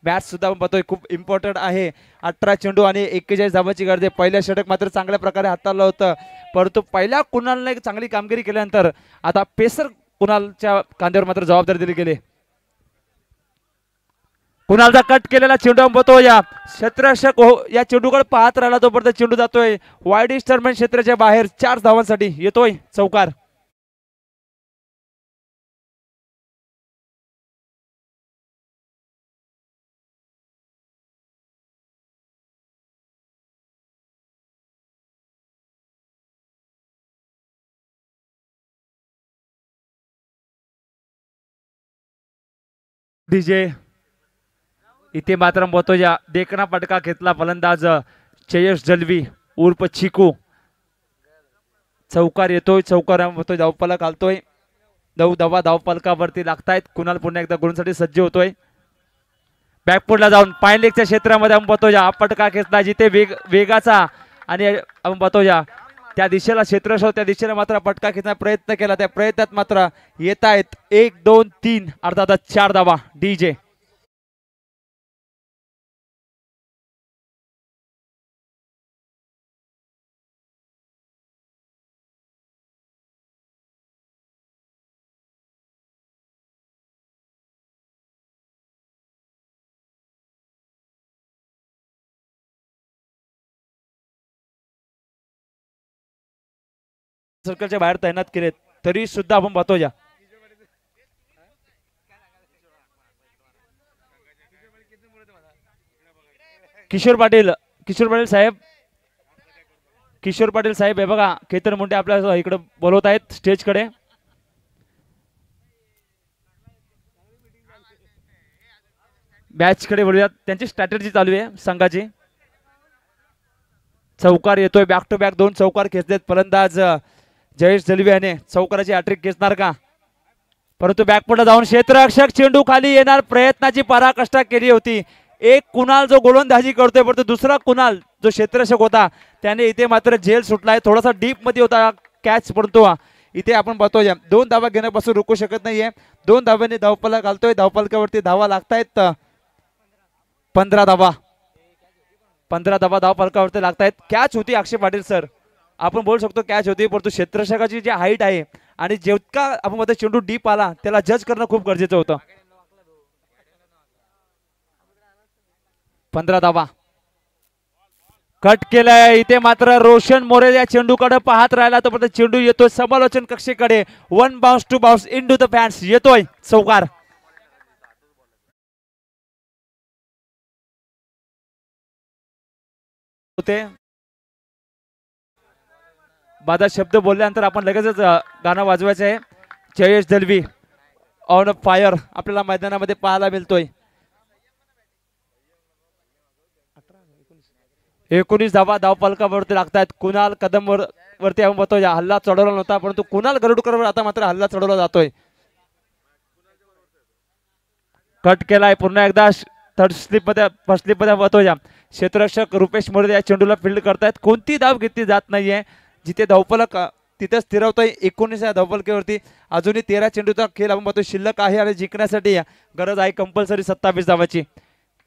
मॅच सुद्धा आपण पाहतोय खूप इम्पॉर्टंट आहे. 18 चेंडू आणि 41 धावांची गरज आहे. पहिल्या षटक मात्र चांगल्या प्रकारे हाताळलं होतं परंतु पहिल्या कुणालने चांगली कामगिरी केल्यानंतर आता पेसर कुणालच्या कांद्यावर मात्र जबाबदारी दिली गेली. कुणालचा कट केलेला चेंडू बतो या क्षेत्ररक्षक या चेंडूकडे पाहत राहिला तोपर्यंत चेंडू जातोय वाईड टर्मिनेशन क्षेत्राच्या बाहेर. 4 धावांसाठी येतोय चौकार. डीजे इथे मात्र बतोजा देखना फटका घेतला फलंदाज जयेश जलवी उर्फ चिकू. चौकार येतोय. चौकार धावफलक घालतोय. 9 धावा धावफलकावरती लागतायत. कुणाल पुन्हा एकदा गोलसाठी सज्ज होतोय. बॅकफुटला जाऊन पायलेगच्या क्षेत्रामध्ये आपण बतोजा फटका घेतला जिथे वेगाचा आणि आपण बतोजा त्या दिशेला क्षेत्र त्या दिशेला मात्र फटका घेण्याचा प्रयत्न केला. त्या प्रयत्नात मात्र येत आहेत 1 2 3 अर्थातच 4 धावा. डीजे सर्कलच्या बाहेर तैनात केलेत तरी सुद्धा आपण पाहतो या किशोर पाटील साहेब, किशोर पाटील साहेब हे बघा, केतन मुंडे आपल्या इकडे बोलवत आहेत स्टेज कडे. मॅच कडे बोलूयात. त्यांची स्ट्रॅटेजी चालू आहे संघाची. चौकार येतोय, बॅक टू बॅक 2 चौकार खेचलेत फलंदाज जयेश दलवे याने. चौकाराची हॅट्रिक खेचणार का? परंतु बॅकपुढे जाऊन क्षेत्ररक्षक चेंडू खाली येणार, प्रयत्नाची पराकाष्ठा केली होती. एक कुणाल जो गोलंदाजी करतोय, परंतु दुसरा कुणाल जो क्षेत्ररक्षक होता त्याने इथे मात्र झेल सुटलाय. थोडासा डीप मध्ये होता कॅच, परंतु इथे आपण पाहतोय 2 धावा घेण्यापासून रोखू शकत नाहीये. 2 धाव्यांनी धावपला घालतोय. धावपलकावरती धावा लागतायत 15 धावा. 15 धावा धावपलकावरती लागतायत. कॅच होती अक्षय पाटील सर, आपण बोलू शकतो कॅच होती, परंतु क्षेत्ररक्षकाची जी हाईट आहे आणि जितका आपण मध्ये चेंडू डीप आला त्याला जज करणं खूप गरजेचं होतं. 15 धावा कट केलाय. इथे मात्र रोशन मोरे या चेंडूकडे पाहत राहिला, तो चेंडू येतोय समालोचन कक्षेकडे. 1 bounce 2 bounce into the fans. येतोय चौकार. बाधा शब्द बोलल्यानंतर आपण लगेचच गाणं वाजवायचं आहे. जयेश दलवी ऑन फायर आपल्याला मैदानामध्ये पाहायला मिळतोय. 19 धावा धावपलकावरती लागतात. कुणाल कदम वरती आपण बघतोय हल्ला चढवला नव्हता, परंतु कुणाल गरुडकरवर आता मात्र हल्ला चढवला जातोय. कट केलाय पुन्हा एकदा थर्ड स्लिप मध्ये, फर्स्ट स्लिप मध्ये बघतोय क्षेत्ररक्षक रुपेश मोरे या चेंडूला फील्ड करतायत. कोणती धाव घेतली जात नाहीये. जिथे धावपलक तिथे स्थिरवतोय 19 या धावपलकेवरती. अजूनही 13 चेंडूचा खेळ आपण बघतोय शिल्लक आहे आणि जिंकण्यासाठी गरज आहे कंपल्सरी 27 धावाची.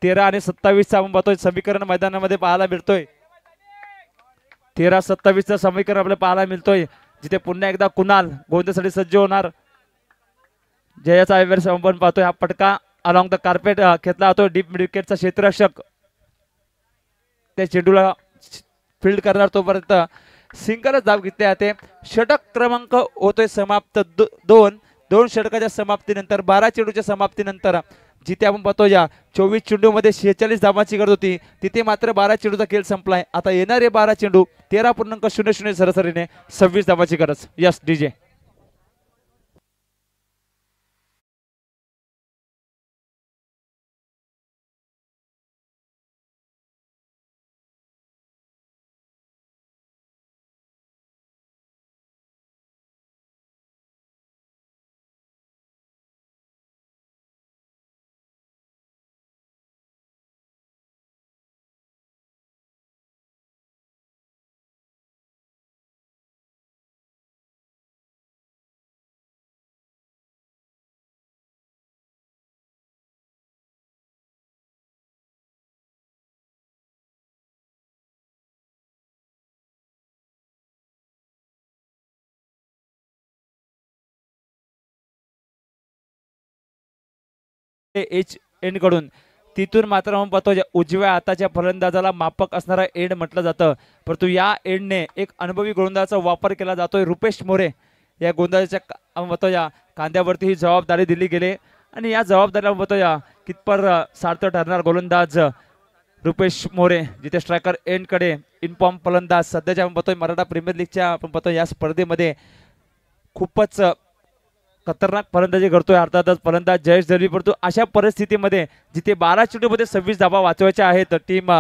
13 आणि 27 आपण बघतोय समीकरण मैदानामध्ये पाहायला मिळतोय. 13-27 समीकरण आपल्याला पाहायला मिळतोय, जिथे पुन्हा एकदा कुणाल गोंधळसाठी सज्ज होणार. जयाचा आपण पाहतोय हा पटका अलॉंग द कार्पेट घेतला जातो. डीप मिड विकेटचा क्षेत्ररक्षक त्या चेंडूला फील्ड करणार, तोपर्यंत सिंगलच धाव घेतले जाते. षटक क्रमांक होतोय समाप्त 2 षटकाच्या समाप्तीनंतर 12 चेंडूच्या समाप्तीनंतर. जिथे आपण पाहतो या 24 चेंडू मध्ये 46 धावांची गरज होती, तिथे मात्र 12 चेंडूचा खेळ संपलाय. आता येणारे 12 चेंडू 13.00 सरासरीने 26 धावांची गरज. Yes DJ. एच एंड कडून तिथून मात्र आपण पाहतो उजव्या हाताच्या फलंदाजाला मापक असणारा एंड म्हटलं जातं, परंतु या एंडने एक अनुभवी गोलंदाजाचा वापर केला जातोय. रुपेश मोरे या गोलंदाजाच्या आपण पाहतो या कांद्यावरती ही जबाबदारी दिली गेली आणि या जबाबदारीला आपण पाहतो या कितपर सार्थ ठरणार गोलंदाज रुपेश मोरे. जिथे स्ट्रायकर एंड कडे इनफॉर्म फलंदाज सध्याच्या आपण पाहतोय मराठा प्रीमियर लीगच्या आपण पाहतो या स्पर्धेमध्ये खूपच खतरनाक फलंदाजी करतोय अर्थातच फलंदाज जयेश दलवी. परंतु अशा परिस्थितीमध्ये जिथे 12 चेंडूमध्ये 26 धावा वाचवायच्या आहेत टीम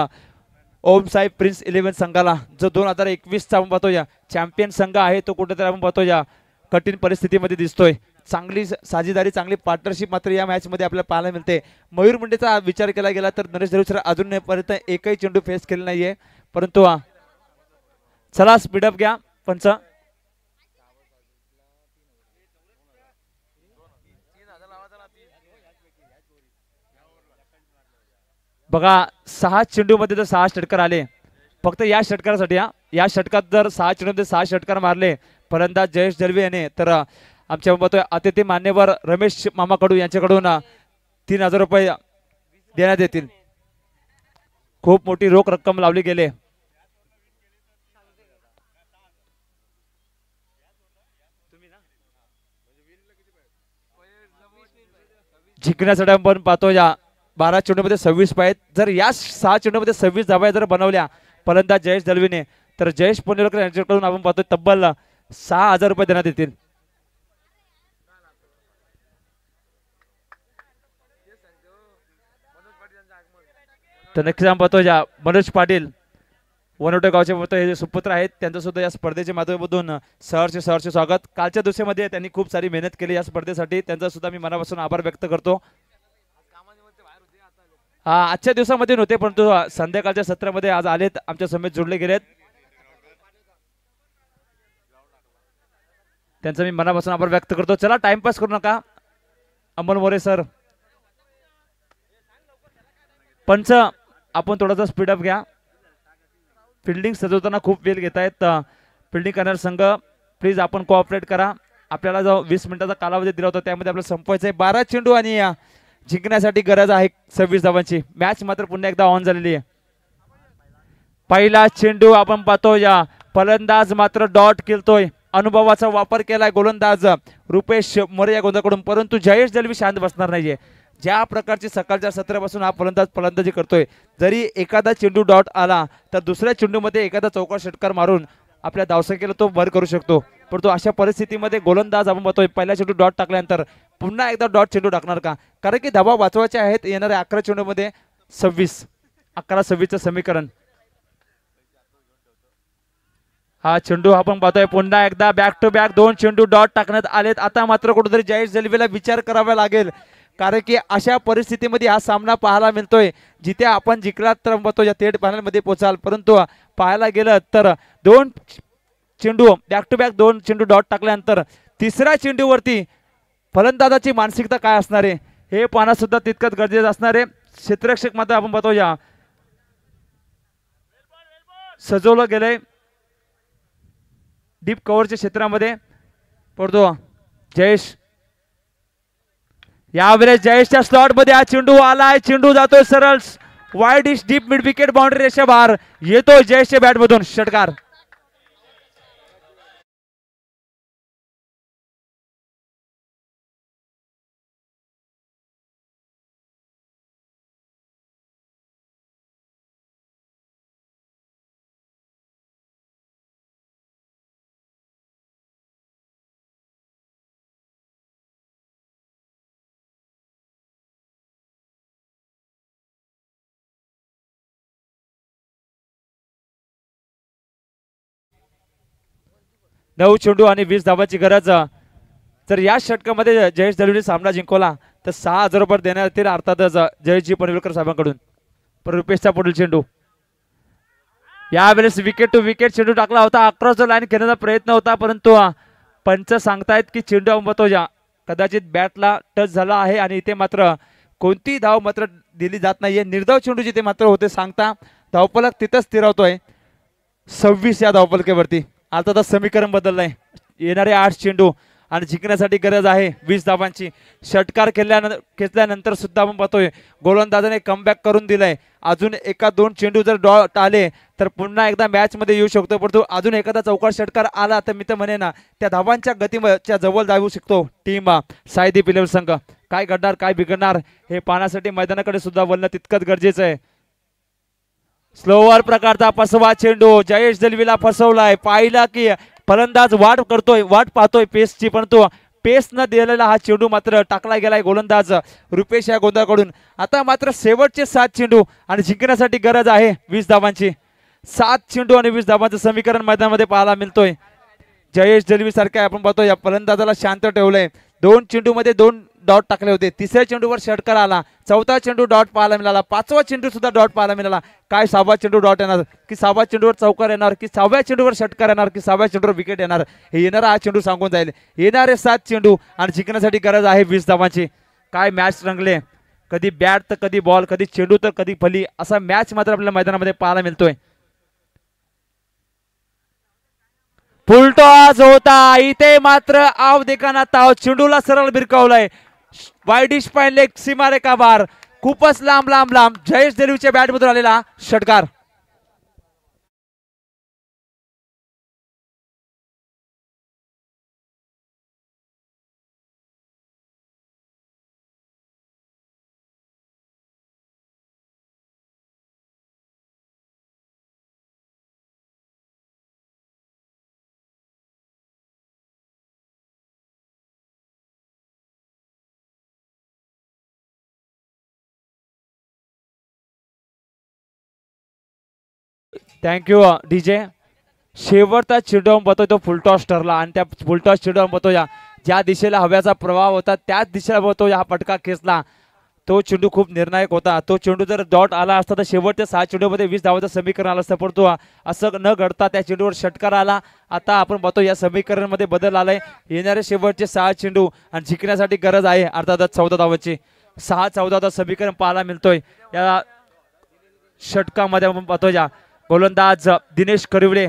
ओम साई प्रिन्स 11 संघाला, जो 2021चा आपण पाहतो या चॅम्पियन संघ आहे, तो कुठेतरी आपण पाहतो या कठीण परिस्थितीमध्ये दिसतोय. चांगली साझेदारी चांगली पार्टनरशिप मात्र या मॅच मध्ये आपल्याला पाहायला मिळते. मयूर मुंडेचा विचार केला गेला तर नरेश दलवी अजूनपर्यंत एकही चेंडू फेस केला नाहीये, परंतु चला स्पीडअप घ्या पंच. बघा 6 चेंडूमध्ये जर 6 षटकार आले फक्त या षटकारासाठी, या षटकात जर 6 चेंडूमध्ये 6 षटकार मारले फलंदाज जयेश दलवी याने, तर आमच्या बघतोय अतिथी मान्यवर रमेश मामा कडू यांच्याकडून 3000 रुपये देण्यात येतील. खूप मोठी रोख रक्कम लावली गेली. जिंकण्यासाठी आपण पाहतो या 12 चेंडूमध्ये 26 पाहिजेत. जर या 6 चेंडूमध्ये 26 धावा जर बनवल्या फलंदाज जयेश दलवीने तर जयेश पुणेरकर यांच्याकडून आपण पाहतोय तब्बल 6,000 रुपये देण्यात येतील. तर नक्कीच आपण पाहतो या मनोज पाटील वनवटे गावचे हे सुपुत्र आहेत, त्यांचं सुद्धा या स्पर्धेच्या माध्यमातून सहर्ष स्वागत. कालच्या दिवसामध्ये त्यांनी खूप सारी मेहनत केली या स्पर्धेसाठी, त्यांचा सुद्धा मी मनापासून आभार व्यक्त करतो. आजच्या दिवसामध्ये नव्हते परंतु संध्याकाळच्या सत्रामध्ये आज आलेत, आमच्या समेत जोडले गेलेत, त्यांचा मी मनापासून आभार व्यक्त करतो. चला टाइमपास करू नका. अमोल मोरे सर, पंच आपण थोडासा स्पीडअप घ्या. फिल्डिंग सजवताना खूप वेळ घेत आहेत फिल्डिंग करणारा संघ, प्लीज आपण कोऑपरेट करा. आपल्याला जो 20 मिनिटाचा कालावधी दिला होता त्यामध्ये आपल्याला संपवायचं आहे. 12 चेंडू आणि जिंकण्यासाठी गरज आहे 26 धावांची. मॅच मात्र पुन्हा एकदा ऑन झालेली आहे. पहिला चेंडू आपण पाहतो, या फलंदाज मात्र डॉट खेळतोय. अनुभवाचा वापर केलाय गोलंदाज रुपेश मोरे या गोंदाकडून, परंतु जयेश दलवी शांत बसणार नाहीये. ज्या प्रकारची सकाळच्या सत्रापासून हा फलंदाजी करतोय, जरी एखादा चेंडू डॉट आला तर दुसऱ्या चेंडूमध्ये एखादा चौकार षटकार मारून आपल्या धावसंख्येला तो भर करू शकतो. परंतु अशा परिस्थितीमध्ये गोलंदाज आपण बघतोय पहिला चेंडू डॉट टाकल्यानंतर पुन्हा एकदा डॉट चेंडू टाकणार का, कारण की धावा वाचवायचे आहेत येणाऱ्या 11 चेंडूमध्ये 11-26चं समीकरण. हा चेंडू आपण पाहतोय पुन्हा एकदा बॅक टू बॅक 2 चेंडू डॉट टाकण्यात आलेत. आता मात्र कुठेतरी जयेश दलवीला विचार करावा लागेल, कारण की अशा परिस्थितीमध्ये हा सामना पाहायला मिळतोय जिथे आपण जिंकलात तर बघतो या थेट फायनलमध्ये पोहोचाल, परंतु पाहायला गेलं तर 2 चेंडू बॅक टू बॅक 2 चेंडू डॉट टाकल्यानंतर तिसऱ्या चेंडूवरती फलंदाजाची मानसिकता काय असणार आहे हे पाहणं सुद्धा तितकंच गरजेचं असणार आहे. क्षेत्ररक्षक मात्र आपण पाहतो या सजवलं गेलंय डीप कव्हरच्या क्षेत्रामध्ये, परंतु जयेश यावेळेस जयेशच्या स्लॉट मध्ये हा चेंडू आलाय. चेंडू जातोय सरळ वाईड इश डीप मिड विकेट बाउंड्री रेषा बाहेर येतोय जयेशच्या बॅट मधून षटकार. नऊ चेंडू आणि 20 धावांची गरज. जर या षटकामध्ये जयेश दलवीने सामना जिंकवला तर 6,000 रुपये देण्यात येतील अर्थातच जयेशजी पनवेलकर साहेबांकडून. पण रुपेशचा पुढील चेंडू यावेळेस विकेट टू विकेट चेंडू टाकला होता. अक्रॉस द लाईन खेळण्याचा प्रयत्न होता, परंतु पंच सांगतायत की चेंडू अंबतोजा कदाचित बॅटला टच झाला आहे आणि इथे मात्र कोणती धाव मात्र दिली जात नाहीये. निर्धाव चेंडू जिथे मात्र होते सांगता धावफलक तिथंच स्थिरावतोय 26 या धावफलकेवरती. आता समीकरण बदललंय. येणारे 8 चेंडू आणि जिंकण्यासाठी गरज आहे 20 धावांची. षटकार खेचल्यानंतर सुद्धा आपण पाहतोय गोलंदाजाने कमबॅक करून दिलाय. अजून 1-2 चेंडू जर डॉट आले तर पुन्हा एकदा मॅच मध्ये येऊ शकतो, परंतु अजून एखादा चौकार षटकार आला तर मी तर म्हणेन ना त्या धावांच्या गतीच्या जवळ जाऊ शकतो टीम सायदीप 11 संघ. काय घडणार काय बिघडणार हे पाहण्यासाठी मैदानाकडे सुद्धा वळणं तितकंच गरजेचं आहे. स्लोवर प्रकारचा फसवा चेंडू जयेश दलवीला फसवलाय. पाहिला की फलंदाज वाट पाहतोय पेसची, परंतु पेस न दिलेला हा चेंडू मात्र टाकला गेलाय गोलंदाज रुपेश या गोंदाकडून. आता मात्र शेवटचे 7 चेंडू आणि जिंकण्यासाठी गरज आहे 20 धावांची. 7 चेंडू आणि 20 धावांचं समीकरण मैदानामध्ये पाहायला मिळतोय. जयेश दलवी सारख्या आपण पाहतो या फलंदाजाला शांत ठेवलंय. 2 चेंडू मध्ये 2 डॉट टाकले होते. तिसऱ्या चेंडूवर षटकार आला. 4था चेंडू डॉट पाहायला मिळाला. 5वा चेंडू सुद्धा डॉट पाहायला मिळाला. काय 6वा चेंडू डॉट येणार की 6व्या चेंडूवर चौकार येणार की 6व्या चेंडूवर षटकार येणार की 6व्या चेंडूवर विकेट येणार हे येणारा हा चेंडू सांगून जाईल. येणारे 7 चेंडू आणि जिंकण्यासाठी गरज आहे 20 धावांची. काय मॅच रंगले, कधी बॅट तर कधी बॉल, कधी चेंडू तर कधी फली, असा मॅच मात्र आपल्याला मैदानामध्ये पाहायला मिळतोय. फुलटॉस होता इथे मात्र आव देखाना ताव चेंडूला सरळ भिरकावलाय. वाईडिश पाहिले सीमारेखा बार खूपच लांब जयेश दलवीच्या बॅटमधून आलेला षटकार. Thank you DJ. शेवटचा चेंडू बघतोय तो फुलटॉस ठरला आणि त्या फुलटॉस चेंडू बघतोय ज्या दिशेला हव्याचा प्रवाह होता त्याच दिशेला बघतोय हा फटका खेचला. तो चेंडू खूप निर्णायक होता. तो चेंडू जर डॉट आला असता तर शेवटच्या 6 चेंडूमध्ये 20 धावांचं समीकरण आलं असतं, परंतु असं न घडता त्या चेंडूवर षटकार आला. आता आपण बघतो या समीकरणामध्ये बदल आलाय. येणारे शेवटचे 6 चेंडू आणि जिंकण्यासाठी गरज आहे अर्थातच 14 धावांची. 6-14 समीकरण पाहायला मिळतोय या षटकामध्ये. आपण पाहतोय गोलंदाज दिनेश करिवले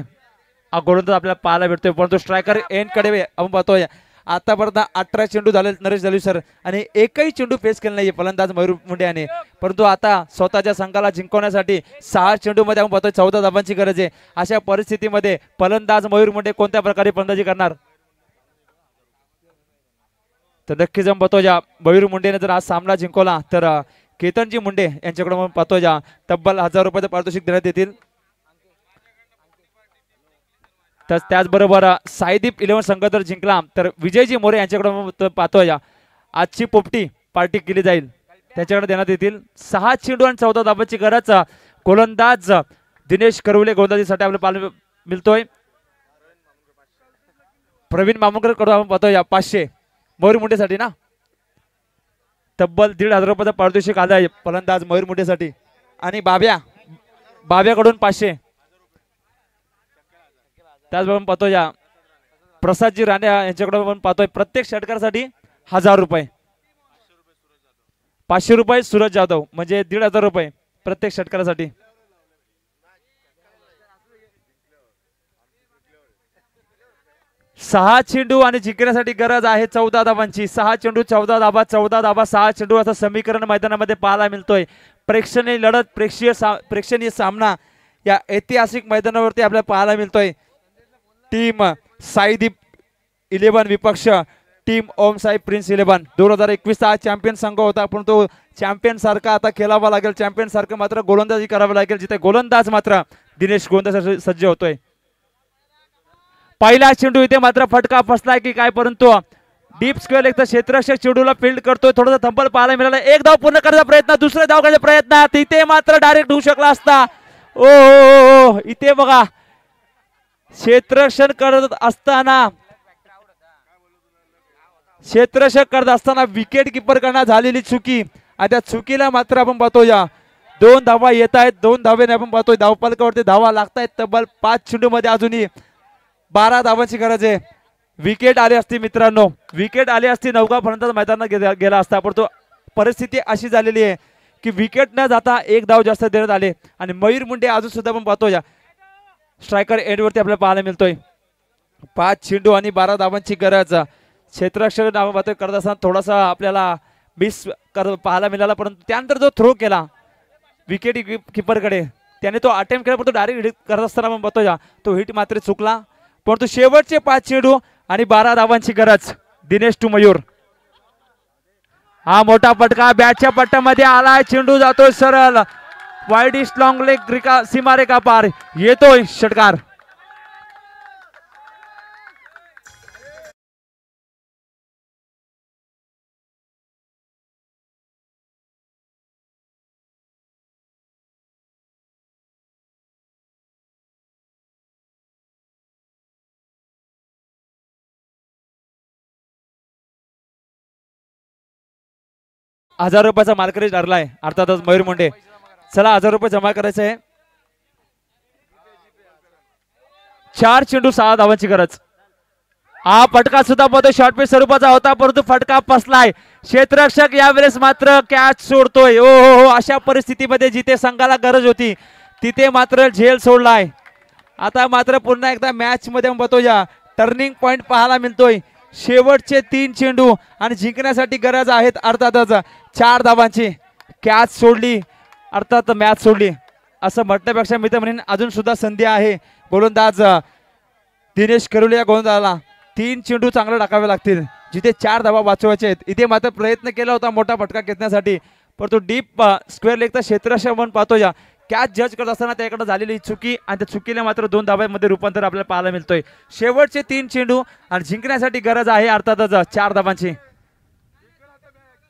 गोलंदाज आपल्याला पाहायला भेटतोय, परंतु स्ट्रायकर एन कडे आपण पाहतोय. आतापर्यंत 18 चेंडू झाले नरेश दलुसर आणि एकही चेंडू फेस केला नाहीये फलंदाज मयूर मुंडे याने, परंतु आता स्वतःच्या संघाला जिंकवण्यासाठी 6 चेंडूमध्ये आपण पाहतोय 14 धावांची गरज आहे. अशा परिस्थितीमध्ये फलंदाज मयूर मुंडे कोणत्या प्रकारे फलंदाजी करणार तर नक्कीच आपण पाहतोय मयूर मुंडेने जर आज सामना जिंकवला तर केतनजी मुंडे यांच्याकडे आपण पाहतोय तब्बल 1000 रुपयाचं पारितोषिक देण्यात येतील. तर त्याचबरोबर साईदीप 11 संघ जर जिंकला तर विजयजी मोरे यांच्याकडे पाहतोय आजची पोपटी पार्टी केली जाईल, त्याच्याकडे देण्यात येतील. 6 चेंडू आणि 14 धावांची गरज गोलंदाज दिनेश करवले गोलंदाजीसाठी आपल्याला पाहायला मिळतोय. प्रवीण मामुंकर कडून आपण पाहतोय 500 मयूर मुंडेसाठी ना तब्बल 1500 रुपयाचा पारितोषिक आलाय फलंदाज मयूर मुंडेसाठी. आणि बाब्याकडून 500. त्याचबरोबर पाहतोय प्रसादजी राणे यांच्याकडे आपण पाहतोय प्रत्येक षटकारासाठी 1000 रुपये. 500 रुपये सूरज जाधव म्हणजे 1500 रुपये प्रत्येक षटकारासाठी. सहा चेंडू आणि जिंकण्यासाठी गरज आहे 14 धावांची. 6 चेंडू 14 धावा 14 धावा 6 चेंडू असं समीकरण मैदानामध्ये पाहायला मिळतोय. प्रेक्षणीय लढत प्रेक्षणीय सामना या ऐतिहासिक मैदानावरती आपल्याला पाहायला मिळतोय. टीम साईदीप 11 विपक्ष टीम ओम साई प्रिन्स 11. 2021 हा चॅम्पियन संघ होता, पण तो चॅम्पियन सारखा आता खेळावा लागेल. चॅम्पियन सारखं मात्र गोलंदाजी करावी लागेल, जिथे गोलंदाज मात्र दिनेश गोलंदाज सज्ज होतोय. पहिला चेंडू इथे मात्र फटका फसलाय की काय, परंतु डीप स्क्वेअर एक तर क्षेत्ररक्षक चेंडूला फील्ड करतोय. थोडासा थंबल पाहायला मिळाला. एक धाव पूर्ण करण्याचा प्रयत्न, दुसऱ्या धाव करण्याचा प्रयत्न, तिथे मात्र डायरेक्ट होऊ शकला असता. ओ इथे बघा क्षेत्ररक्षण करत असताना विकेट किपर कडून झालेली चुकी. आणि त्या चुकीला मात्र आपण पाहतोय 2 धावा येत आहेत. 2 धावेने आपण पाहतोय धावफलकावरती धावा लागतायत. तब्बल 5 चेंडू मध्ये अजूनही 12 धावांची गरज आहे. विकेट आली असती मित्रांनो, विकेट आली असती नौका फलंदाज मैदानात गेला असता, परंतु परिस्थिती अशी झालेली आहे की विकेट न जाता 1 धाव जास्त देण्यात आले. आणि मयूर मुंडे अजून सुद्धा आपण पाहतोय स्ट्रायकर एंडवरती आपल्याला पाहायला मिळतोय. 5 चेंडू आणि 12 धावांची गरज. क्षेत्ररक्षक नाव पाहतोय करत असताना थोडासा आपल्याला मिस पाहायला मिळाला, परंतु त्यानंतर जो थ्रो केला विकेट किपरकडे त्याने तो अटेम्प्ट केला, परंतु डायरेक्ट हिट करत असताना आपण पाहतोय तो हिट मात्र चुकला. परंतु शेवटचे 5 चेंडू आणि 12 धावांची गरज. दिनेश टू मयूर हा मोठा फटका बॅटच्या पट्ट्यामध्ये आलाय. चेंडू जातोय सरळ वाईड ईस्ट लॉंग लेग सीमारेखा पार, येतोय षटकार. ₹1000 मार्केट ठरलाय अर्थातच मयूर मुंडे. चला 1000 रुपये जमा करायचे आहे. 4 चेंडू 6 धावांची गरज. हा फटका सुद्धा बहुत शॉर्ट पिच स्वरूपाचा होता, परंतु फटका फसलाय. क्षेत्ररक्षक यावेळेस मात्र कॅच सोडतोय. हो अशा परिस्थितीमध्ये जिथे संघाला गरज होती तिथे मात्र झेल सोडलाय. आता मात्र पुन्हा एकदा मॅच मध्ये बघतोय टर्निंग पॉइंट पाहायला मिळतोय. शेवटचे 3 चेंडू आणि जिंकण्यासाठी गरज आहेत अर्थातच 4 धावांची. कॅच सोडली अर्थात मॅच सोडली असं म्हटण्यापेक्षा मी तर म्हणेन अजून सुद्धा संधी आहे. गोलंदाज दिनेश करुले या गोलंदाजाला 3 चेंडू चांगले टाकावे लागतील, जिथे 4 धावा वाचवायचे आहेत. इथे मात्र प्रयत्न केला होता मोठा फटका घेण्यासाठी, परंतु डीप स्क्वेअर लेगचा क्षेत्ररक्षक म्हणून पाहतोय कॅच जज करत असताना त्याकडे झालेली चुकी आणि त्या चुकीला मात्र 2 धावांमध्ये रूपांतर आपल्याला पाहायला मिळतोय. शेवटचे 3 चेंडू आणि जिंकण्यासाठी गरज आहे अर्थातच 4 धावांची.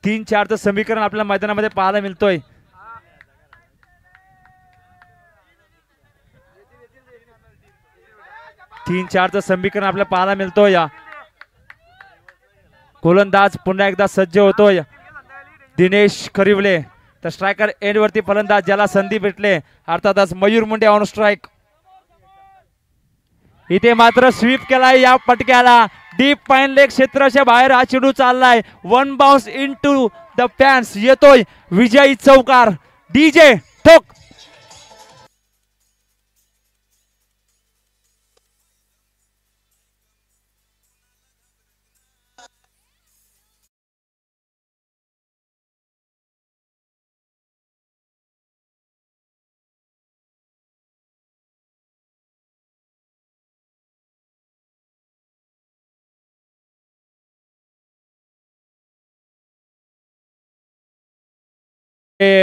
3-4चं समीकरण आपल्याला मैदानामध्ये पाहायला मिळतोय. 3-4चं समीकरण आपल्याला पाहायला मिळतोय. गोलंदाज पुन्हा एकदा सज्ज होतोय दिनेश खरिवले. तर स्ट्रायकर एंड वरती फलंदाज ज्याला संधी भेटले अर्थातच मयूर मुंडे ऑन स्ट्राईक. इथे मात्र स्वीप केलाय या पटक्याला. डीप पाईन लेग क्षेत्राच्या बाहेर हा चेंडू चाललाय. One bounce into the fans. येतोय विजयी चौकार. डीजे ठोक.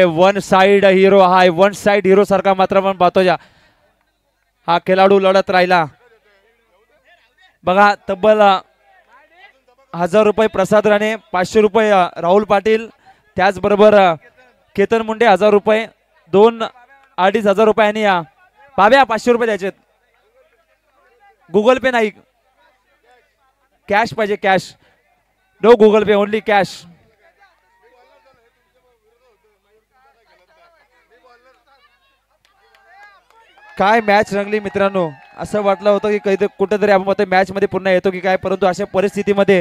वन साइड हिरो हाय. वन साइड हिरो सारखा मात्र आपण पाहतोय हा खेळाडू लढत राहिला. बघा तब्बल 1000 रुपये प्रसाद राणे, 500 रुपये राहुल पाटील, त्याचबरोबर केतन मुंडे 1000 रुपये, 2-2.5 रुपयांनी या पाव्या 500 रुपये द्यायचे. गुगल पे नाही, कॅश पाहिजे. कॅश. नो गुगल पे, ओनली कॅश. काय मॅच रंगली मित्रांनो. असं वाटलं होतं की कुठेतरी आपण मॅच मध्ये पुन्हा येतो की काय, परंतु अशा परिस्थितीमध्ये